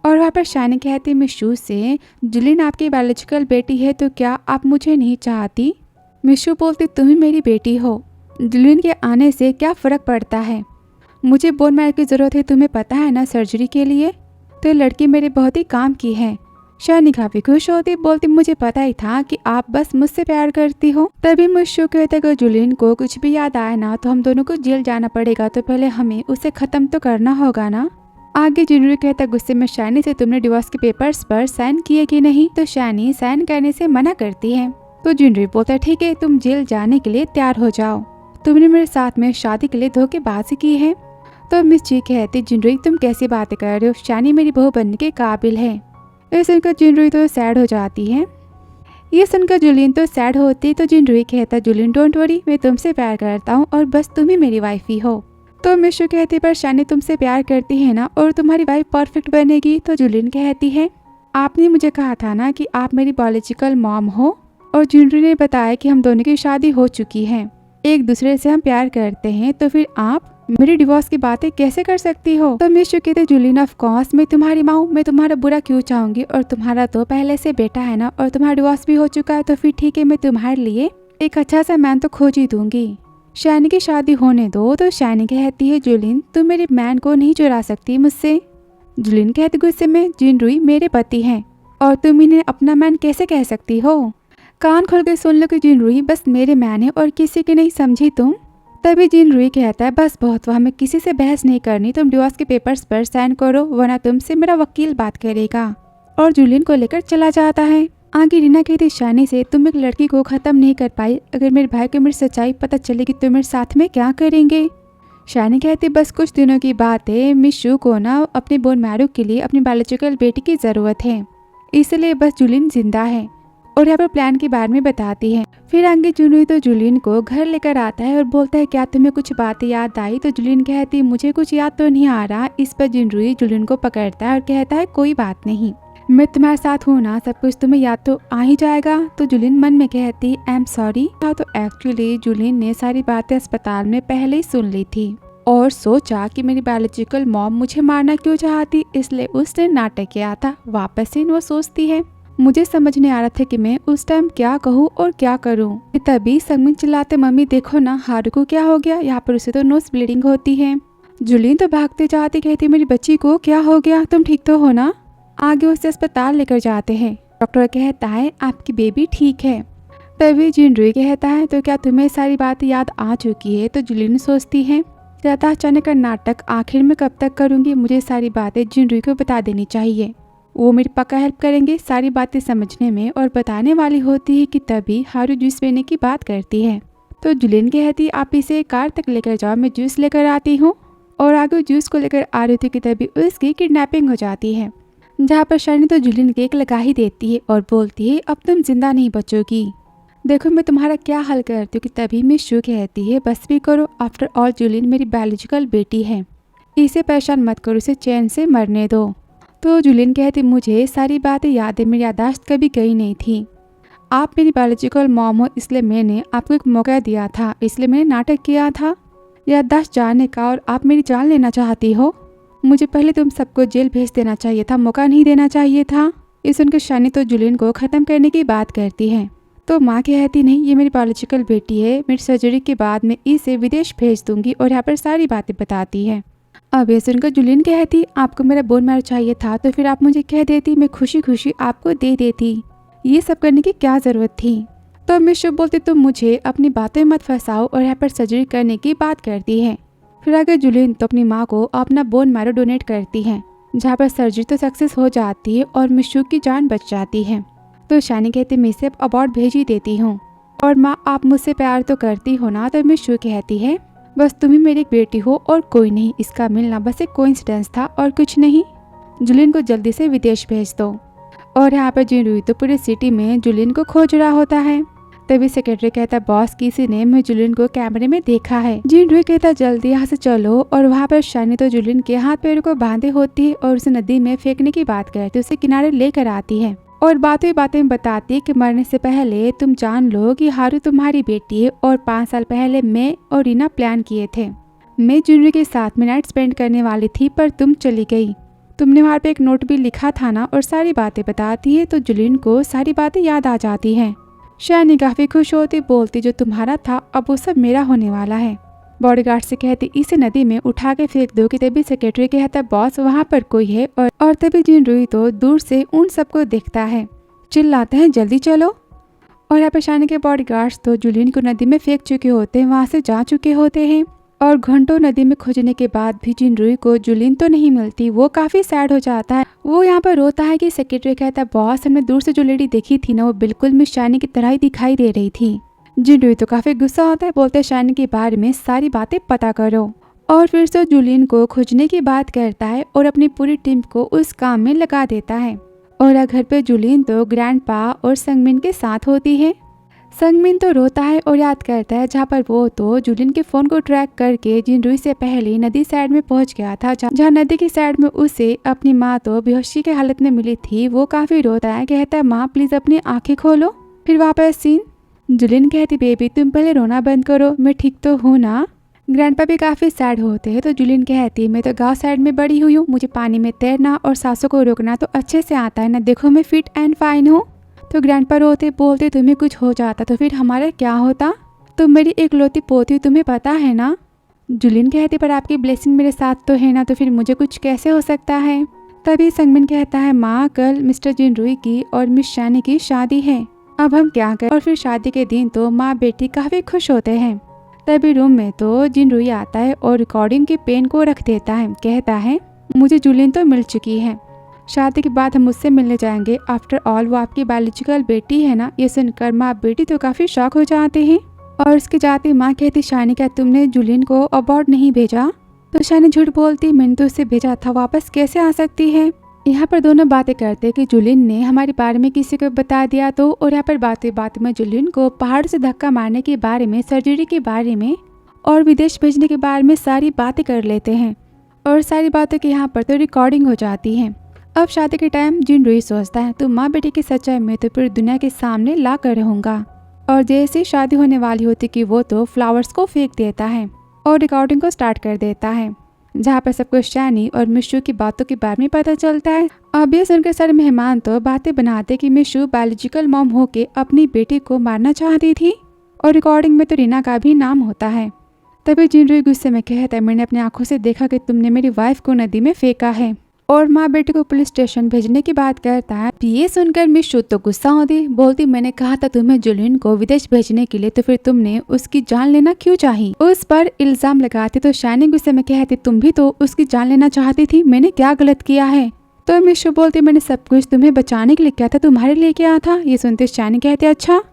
और वहाँ पर शानी कहती मिशू से, जुलिन आपकी बायोलॉजिकल बेटी है तो क्या आप मुझे नहीं चाहती? मिशू बोलती तुम ही मेरी बेटी हो, जुलिन के आने से क्या फ़र्क पड़ता है? मुझे बोन मैरो की ज़रूरत है, तुम्हें पता है ना सर्जरी के लिए। तो ये लड़की मेरे बहुत ही काम की है। शानी काफ़ी खुश होती, बोलती मुझे पता ही था कि आप बस मुझसे प्यार करती हो। तभी मिशू कहते अगर जुलिन को कुछ भी याद आए ना तो हम दोनों को जेल जाना पड़ेगा, तो पहले हमें उसे ख़त्म तो करना होगा ना। आगे जिनरुई कहता गुस्से में शानी से, तुमने डिवोर्स के पेपर्स पर साइन किए कि नहीं? तो शानी साइन करने से मना करती है। तो जिनरुई बोलता है ठीक है तुम जेल जाने के लिए तैयार हो जाओ, तुमने मेरे साथ में शादी के लिए धोखेबाजी की है। तो मिस जी कहती जिनरुई तुम कैसी बातें कर रहे हो, शानी मेरी बहू बनने के काबिल है। ये सुनकर जिनरुई तो सैड हो जाती है। ये सुनकर जुलिन तो सैड होती। तो जिनरुई कहता जुलिन डोंट वरी, मैं तुमसे प्यार करता हूँ और बस तुम ही मेरी वाइफ ही हो। तो मिशू कहती पर शानी तुमसे प्यार करती है ना और तुम्हारी वाइफ परफेक्ट बनेगी। तो जुलिन कहती है आपने मुझे कहा था ना कि आप मेरी बायोलॉजिकल मॉम हो। और जिनरुई ने बताया कि हम दोनों की शादी हो चुकी है, एक दूसरे से हम प्यार करते हैं, तो फिर आप मेरी डिवोर्स की बातें कैसे कर सकती हो? तो मिशू कहते जुलिन ऑफ कोर्स मैं तुम्हारी माँ हूँ, मैं तुम्हारा बुरा क्यों चाहूंगी, और तुम्हारा तो पहले से बेटा है ना और तुम्हारा डिवोर्स भी हो चुका है, तो फिर ठीक है मैं तुम्हारे लिए एक अच्छा सा मैन तो खोज ही दूंगी। शानी की शादी होने दो। तो शानी कहती है जुलिन तुम मेरे मैन को नहीं चुरा सकती मुझसे। जुलिन कहती गुस्से में जिनरुई मेरे पति हैं और तुम इन्हें अपना मैन कैसे कह सकती हो? कान खोल के सुन लो कि जिनरुई बस मेरे मैन है और किसी की नहीं, समझी तुम? तभी जिनरुई कहता है बस बहुत हुआ, हमें किसी से बहस नहीं करनी, तुम डिवोर्स के पेपर्स पर साइन करो वरना तुमसे मेरा वकील बात करेगा। और जुलिन को लेकर चला जाता है। आगे रीना कहती शानी से तुम एक लड़की को ख़त्म नहीं कर पाई, अगर मेरे भाई को मेरी सच्चाई पता चलेगी तो मेरे साथ में क्या करेंगे? शानी कहती बस कुछ दिनों की बात है, मिशू को ना अपने बोन मैरो के लिए अपनी बायोलॉजिकल बेटी की ज़रूरत है, इसलिए बस जुलिन जिंदा है। और यहाँ पर प्लान के बारे में बताती है। फिर आगे जुलिन तो जुलिन को घर लेकर आता है और बोलता है क्या तुम्हें कुछ बातें याद आई? तो जुलिन कहती मुझे कुछ याद तो नहीं आ रहा। इस पर जिनरुई जुलिन को पकड़ता है और कहता है कोई बात नहीं, मैं तुम्हारे साथ हूँ ना, सब कुछ तुम्हें याद तो आ ही जाएगा। तो जुलिन मन में कहती आई एम सॉरी। तो एक्चुअली जुलिन ने सारी बातें अस्पताल में पहले ही सुन ली थी और सोचा कि मेरी बायोलॉजिकल मॉम मुझे मारना क्यों चाहती, इसलिए उसने नाटक किया था। वापस से वो सोचती है मुझे समझ नहीं आ रहा था कि मैं उस टाइम क्या कहूँ और क्या करूँ। तभी संगमीन चिल्लाते मम्मी देखो ना हारू को क्या हो गया, यहाँ पर उसे तो नोज ब्लीडिंग होती है। जुलिन तो भागते जाती कहती मेरी बच्ची को क्या हो गया, तुम ठीक तो हो ना? आगे उसे अस्पताल लेकर जाते हैं। डॉक्टर कहता है आपकी बेबी ठीक है। तभी जिनरुई कहता है तो क्या तुम्हें सारी बात याद आ चुकी है? तो जुलिन सोचती है ज़्यादा अचानक का नाटक आखिर में कब तक करूँगी, मुझे सारी बातें जिनरुई को बता देनी चाहिए, वो मेरी पक्का हेल्प करेंगे सारी बातें समझने में। और बताने वाली होती है कि तभी हारू जूस पीने की बात करती है। तो जुलिन कहती आप इसे कार तक लेकर जाओ, मैं जूस लेकर आती हूँ। और आगे जूस को लेकर आ रही थी कि तभी उसकी किडनैपिंग हो जाती है, जहाँ पर शानी तो जुलिन केक लगा ही देती है और बोलती है अब तुम जिंदा नहीं बचोगी, देखो मैं तुम्हारा क्या हल करती हूँ। कि तभी मिशू कहती है बस भी करो, आफ्टर ऑल जुलिन मेरी बायोलॉजिकल बेटी है, इसे परेशान मत करो, इसे चैन से मरने दो। तो जुलिन कहती मुझे सारी बातें याद है, मेरी यादाश्त कभी गई नहीं थी, आप मेरी बायोलॉजिकल मॉम हो इसलिए मैंने आपको एक मौका दिया था, इसलिए मैंने नाटक किया था यादाश्त जानने का, और आप मेरी जान लेना चाहती हो। मुझे पहले तुम सबको जेल भेज देना चाहिए था, मौका नहीं देना चाहिए था। ये सुनकर शानी तो जुलिन को ख़त्म करने की बात करती है। तो माँ कहती नहीं ये मेरी बायोलॉजिकल बेटी है, मेरी सर्जरी के बाद मैं इसे विदेश भेज दूंगी, और यहाँ पर सारी बातें बताती है। अब ये सुनकर जुलिन कहती आपको मेरा बोन मैरो चाहिए था तो फिर आप मुझे कह देती, मैं खुशी खुशी आपको दे देती, ये सब करने की क्या ज़रूरत थी? तो मिशू बोलती तुम मुझे अपनी बातों में मत फंसाओ, और यहाँ पर सर्जरी करने की बात करती है। फिर आगे जुलिन तो अपनी माँ को अपना बोन मैरो डोनेट करती है, जहाँ पर सर्जरी तो सक्सेस हो जाती है और मिशू की जान बच जाती है। तो शानी कहती मैं इसे अबॉर्ड भेज ही देती हूँ। और माँ आप मुझसे प्यार तो करती हो ना। तो मिशू कहती है बस तुम ही मेरी बेटी हो और कोई नहीं, इसका मिलना बस एक कोइंसिडेंस था और कुछ नहीं। जुलिन को जल्दी से विदेश भेज दो। और यहाँ पर जिनरुई तो पूरी सिटी में जुलिन को खोज रहा होता है। तभी सेक्रेटरी कहता बॉस किसी ने मैं जुलिन को कैमरे में देखा है। जिनरुई कहता जल्दी यहाँ से चलो। और वहाँ पर शानी तो जुलिन के हाथ पैरों को बांधे होती है और उसे नदी में फेंकने की बात करती है, उसे किनारे लेकर आती है और बातें बातें बताती है कि मरने से पहले तुम जान लो कि हारू तुम्हारी बेटी है और 5 साल पहले मैं और रीना प्लान किए थे। मैं जिनरुई के साथ में नाइट स्पेंड करने वाली थी पर तुम चली गई। तुमने वहाँ पे एक नोट भी लिखा था ना। और सारी बातें बताती है तो जुलिन को सारी बातें याद आ जाती हैं। शानी काफी खुश होती, बोलती जो तुम्हारा था अब वो सब मेरा होने वाला है। बॉडीगार्ड से कहती इसे नदी में उठा के फेंक दो। कि तभी सेक्रेटरी कहता बॉस वहाँ पर कोई है। और तभी जिनरुई तो दूर से उन सबको देखता है, चिल्लाते हैं जल्दी चलो। और यहाँ पे शानी के बॉडीगार्ड्स तो जुलिन को नदी में फेंक चुके होते हैं, वहाँ से जा चुके होते हैं। और घंटों नदी में खोजने के बाद भी जिनरुई को जुलिन तो नहीं मिलती। वो काफी सैड हो जाता है। वो यहाँ पर रोता है कि सेक्रेटरी कहता है बॉस हमने दूर से जो लेडी देखी थी ना वो बिल्कुल मिस शानी की तरह ही दिखाई दे रही थी। जिनरुई तो काफी गुस्सा होता है, बोलते शानी के बारे में सारी बातें पता करो। और फिर से जुलिन को खोजने की बात करता है और अपनी पूरी टीम को उस काम में लगा देता है। और घर पे जुलिन तो ग्रैंडपा और संगमिन के साथ होती है। संगमिन तो रोता है और याद करता है जहाँ पर वो तो जुलिन के फोन को ट्रैक करके जिनरुई से पहले नदी साइड में पहुंच गया था, जहाँ नदी की साइड में उसे अपनी माँ तो बेहोशी के हालत में मिली थी। वो काफी रोता है, कहता है माँ प्लीज अपनी आंखें खोलो। फिर वापस सीन, जुलिन कहती बेबी तुम पहले रोना बंद करो, मैं ठीक तो हूँ ना। ग्रैंडपा भी काफी सैड होते हैं तो जुलिन कहती मैं तो गांव साइड में बड़ी हुई हूँ, मुझे पानी में तैरना और सांसों को रोकना तो अच्छे से आता है ना, देखो मैं फिट एंड फाइन हूँ। तो ग्रैंडपा रोते बोलते तुम्हें कुछ हो जाता तो फिर हमारा क्या होता, तुम मेरी इकलौती पोती हो, तुम्हें पता है ना। जुलिन कहती पर आपकी ब्लेसिंग मेरे साथ तो है ना, तो फिर मुझे कुछ कैसे हो सकता है। तभी संगमिन कहता है माँ कल मिस्टर जिनरुई की और मिस शानी की शादी है, अब हम क्या करें। और फिर शादी के दिन तो माँ बेटी काफी खुश होते हैं। तभी रूम में तो जिनरुई आता है और रिकॉर्डिंग की पेन को रख देता है, कहता है मुझे जुलिन तो मिल चुकी है, शादी के बाद हम उससे मिलने जाएंगे, आफ्टर ऑल वो आपकी बायोलॉजिकल बेटी है ना। ये सुनकर माँ बेटी तो काफी शॉक हो जाते हैं। और उसके जाते माँ कहती शानी क्या तुमने जुलिन को अबॉर्ड नहीं भेजा। तो शानी झूठ बोलती मैंने तो उसे भेजा था, वापस कैसे आ सकती है। यहाँ पर दोनों बातें करते कि जुलिन ने हमारे बारे में किसी को बता दिया तो। और यहाँ पर बातें में जुलिन को पहाड़ से धक्का मारने के बारे में, सर्जरी के बारे में और विदेश भेजने के बारे में सारी बातें कर लेते हैं। और सारी बातों की यहाँ पर तो रिकॉर्डिंग हो जाती है। अब शादी के टाइम जिनरुई सोचता है तो माँ बेटी की सच्चाई में तो पूरी दुनिया के सामने ला कर रहूंगा। और जैसे शादी होने वाली होती कि वो तो फ्लावर्स को फेंक देता है और रिकॉर्डिंग को स्टार्ट कर देता है, जहाँ पर सबको शानी और मिशू की बातों के बारे में पता चलता है। अब ये सुनकर सारे मेहमान तो बातें बनाते कि मिशू बायोलॉजिकल मॉम होके अपनी बेटी को मारना चाहती थी और रिकॉर्डिंग में तो रीना का भी नाम होता है। तभी जिनरुई गुस्से में कहता है मैंने अपनी आंखों से देखा कि तुमने मेरी वाइफ को नदी में फेंका है। और माँ बेटी को पुलिस स्टेशन भेजने की बात करता है। ये सुनकर मिशू तो गुस्सा होती, बोलती मैंने कहा था तुम्हें जुलिन को विदेश भेजने के लिए, तो फिर तुमने उसकी जान लेना क्यों चाही। उस पर इल्जाम लगाती तो शानी गुस्से में कहती तुम भी तो उसकी जान लेना चाहती थी, मैंने क्या गलत किया है। तो मिशू बोलती मैंने सब कुछ तुम्हें बचाने के लिए किया था, तुम्हारे लिए क्या था। ये सुनते शानी कहती अच्छा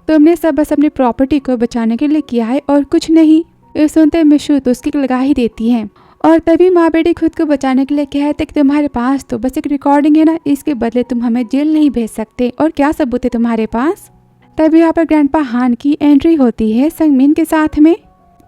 तुमने सब बस अपनी प्रॉपर्टी को बचाने के लिए किया है और कुछ नहीं। ये सुनते मिशू तो उसकी लगा ही देती है। और तभी माँ बेटी खुद को बचाने के लिए कहते कि तुम्हारे पास तो बस एक रिकॉर्डिंग है ना, इसके बदले तुम हमें जेल नहीं भेज सकते, और क्या सबूत है तुम्हारे पास। तभी यहाँ पर ग्रैंडपा हान की एंट्री होती है संगमिन के साथ में,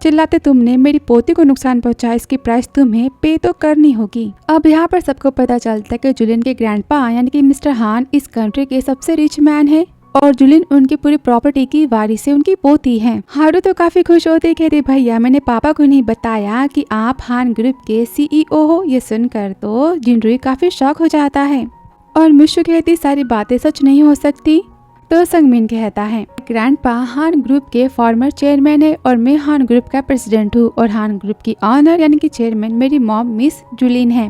चिल्लाते तुमने मेरी पोती को नुकसान पहुंचाया, इसकी प्राइस तुम्हें पे तो करनी होगी। अब यहाँ पर सबको पता चलता है कि जुलिन के ग्रैंडपा यानी कि मिस्टर हान इस कंट्री के सबसे रिच मैन है और जुलिन उनकी पूरी प्रॉपर्टी की वारिस से उनकी पोती है। हारू तो काफी खुश होते कहते भैया मैंने पापा को नहीं बताया कि आप हान ग्रुप के सीईओ हो। ये सुनकर तो जिनरुई काफी शॉक हो जाता है और मिशू कहती सारी बातें सच नहीं हो सकती। तो संगमिन कहता है ग्रैंडपा हान ग्रुप के फॉर्मर चेयरमैन है और मैं हान ग्रुप का प्रेसिडेंट हूँ और हान ग्रुप की ऑनर यानी कि चेयरमैन मेरी मॉम मिस जुलिन है।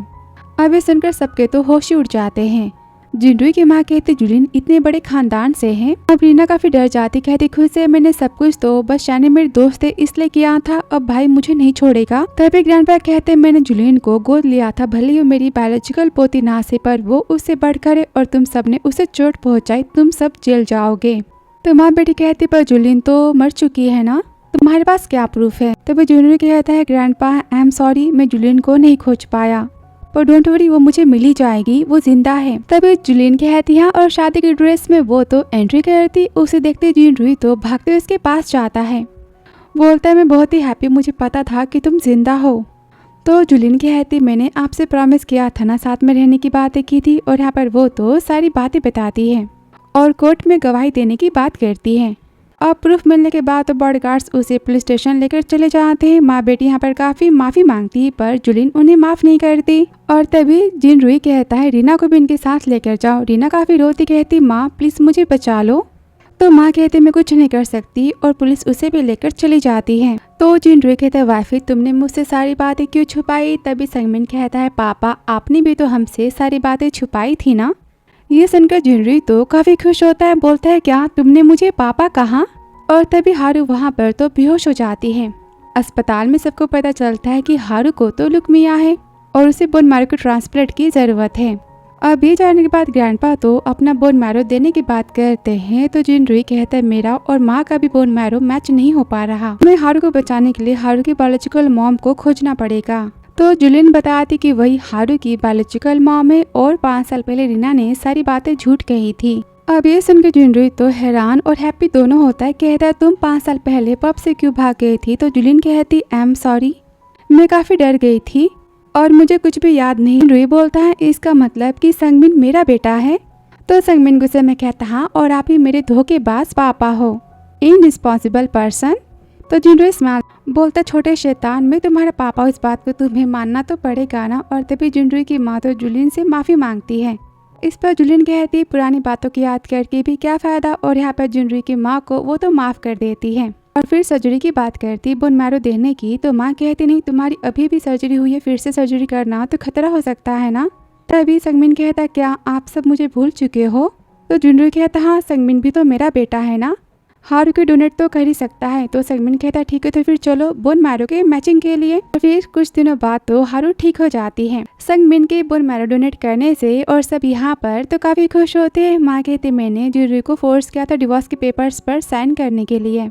अब ये सुनकर सबके तो होश उड़ जाते हैं। जिनरुई की माँ कहती जुलिन इतने बड़े खानदान से है। अब रीना काफी डर जाती, कहती खुश है मैंने सब कुछ तो बस शानी मेरे दोस्त है इसलिए किया था, अब भाई मुझे नहीं छोड़ेगा। तभी ग्रैंडपा कहते मैंने जुलिन को गोद लिया था, भले ही वो मेरी बायोलॉजिकल पोती ना से, पर वो उससे बढ़कर है और तुम सब ने उसे चोट पहुँचाई, तुम सब जेल जाओगे। तो माँ बेटी कहती पर जुलिन तो मर चुकी है ना, तुम्हारे पास क्या प्रूफ है। तभी जुलिन कहता है ग्रैंडपा आई एम सॉरी, मैं जुलिन को नहीं खोज पाया, पर डोंट वरी वो मुझे मिल ही जाएगी, वो जिंदा है। तभी जुलिन कहती है और शादी की ड्रेस में वो तो एंट्री करती, उसे देखते जिनरुई तो भागते हुए उसके पास जाता है, बोलता है मैं बहुत ही हैप्पी, मुझे पता था कि तुम जिंदा हो। तो जुलिन कहती मैंने आपसे प्रॉमिस किया था ना, साथ में रहने की बातें की थी, और यहाँ पर वो तो सारी बातें बताती है और कोर्ट में गवाही देने की बात करती है। अब प्रूफ मिलने के बाद तो बॉडीगार्ड्स उसे पुलिस स्टेशन लेकर चले जाते हैं। माँ बेटी यहाँ पर काफी माफी मांगती है पर जुलिन उन्हें माफ नहीं करती। और तभी जिनरुई कहता है रीना को भी इनके साथ लेकर जाओ। रीना काफी रोती कहती माँ प्लीज मुझे बचा लो। तो माँ कहती मैं कुछ नहीं कर सकती और पुलिस उसे भी लेकर चली जाती है। तो जिनरुई कहता है वाइफी तुमने मुझसे सारी बातें क्यों छुपाई। तभी संगमिन कहता है पापा आपने भी तो हमसे सारी बातें छुपाई थी ना। ये सुनकर जिनरुई तो काफी खुश होता है, बोलता है क्या तुमने मुझे पापा कहा। और तभी हारू वहाँ पर तो बेहोश हो जाती है। अस्पताल में सबको पता चलता है कि हारू को तो लुकमिया है और उसे बोन मैरो को ट्रांसप्लांट की जरूरत है। अब ये जाने के बाद ग्रैंडपा तो अपना बोन मैरो देने की बात करते हैं। तो जिनरुई कहता है मेरा और माँ का भी बोन मैरो मैच नहीं हो पा रहा, हमें हारू को बचाने के लिए हारू की बायोलॉजिकल मॉम को खोजना पड़ेगा। तो जुलिन बताती कि वही हारू की बायोलॉजिकल मॉम है और 5 साल पहले रीना ने सारी बातें झूठ कही थी। अब ये सुनकर जिनरुई तो हैरान और हैप्पी दोनों होता है, कहता है तुम 5 साल पहले पब से क्यों भाग गई थी। तो जुलिन कहती आई एम सॉरी, मैं काफी डर गई थी और मुझे कुछ भी याद नहीं। जिनरुई बोलता है इसका मतलब कि संगमिन मेरा बेटा है। तो संगमिन गुस्से में कहता हाँ और आप ही मेरे धोखेबाज पापा हो, इनरिस्पॉन्सिबल पर्सन। तो जिनरुई स्माइल बोलता छोटे शैतान मैं तुम्हारा पापा, इस बात को तुम्हें मानना तो पड़ेगा ना। और तभी जिनरुई की माँ तो जुलिन से माफी मांगती है। इस पर जुलिन कहती पुरानी बातों की याद करके भी क्या फायदा। और यहाँ पर जिनरुई की माँ को वो तो माफ कर देती है और फिर सर्जरी की बात करती बोन मैरो देने की। तो माँ कहती नहीं तुम्हारी अभी भी सर्जरी हुई है, फिर से सर्जरी करना तो खतरा हो सकता है ना। तभी संगमिन कहता क्या आप सब मुझे भूल चुके हो। तो जिनरुई कहता हाँ संगमिन भी तो मेरा बेटा है ना, हारू के डोनेट तो कर ही सकता है। तो संगमिन कहता ठीक है तो फिर चलो बोन मैरो के मैचिंग के लिए। और फिर कुछ दिनों बाद तो हारू ठीक हो जाती है संगमिन के बोन मैरो डोनेट करने से। और सब यहाँ पर तो काफी खुश होते हैं। माँ कहते मैंने जिनरुई को फोर्स किया था डिवोर्स के पेपर्स पर साइन करने के लिए,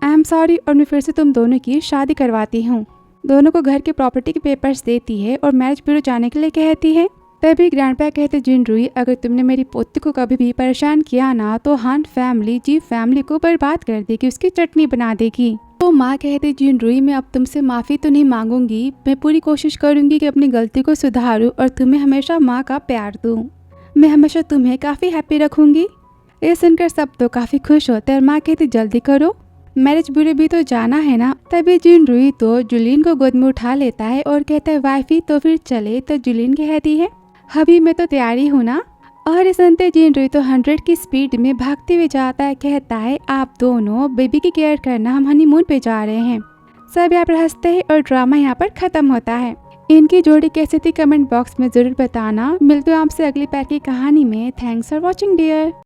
आई एम सॉरी, और मैं फिर से तुम दोनों की शादी करवाती हूँ। दोनों को घर के प्रॉपर्टी के पेपर्स देती है और मैरिज ब्यूरो जाने के लिए कहती है। तभी ग्रैंडपा कहते जिनरुई अगर तुमने मेरी पोती को कभी भी परेशान किया ना तो हान फैमिली जी फैमिली को बर्बाद कर देगी, उसकी चटनी बना देगी। तो माँ कहती जिनरुई मैं अब तुमसे माफ़ी तो नहीं मांगूंगी, मैं पूरी कोशिश करूंगी कि अपनी गलती को सुधारूं और तुम्हें हमेशा माँ का प्यार दूं, मैं हमेशा तुम्हें काफ़ी हैप्पी रखूंगी। ये सुनकर सब तो काफ़ी खुश होते हैं और माँ कहती जल्दी करो मैरिज ब्यूरो भी तो जाना है ना। तभी जिनरुई तो जुलिन को गोद में उठा लेता है और कहता है वाइफी तो फिर चले। तो जुलिन कहती है अभी मैं तो तैयारी हूँ ना। और सुनते जिनरुई तो 100 की स्पीड में भागते हुए जाता है, कहता है आप दोनों बेबी की केयर करना, हम हनीमून पे जा रहे हैं। सब यहाँ पर हंसते हैं और ड्रामा यहाँ पर खत्म होता है। इनकी जोड़ी कैसी थी कमेंट बॉक्स में जरूर बताना। मिलते हैं आपसे अगली पैर की कहानी में। Thanks for watching dear.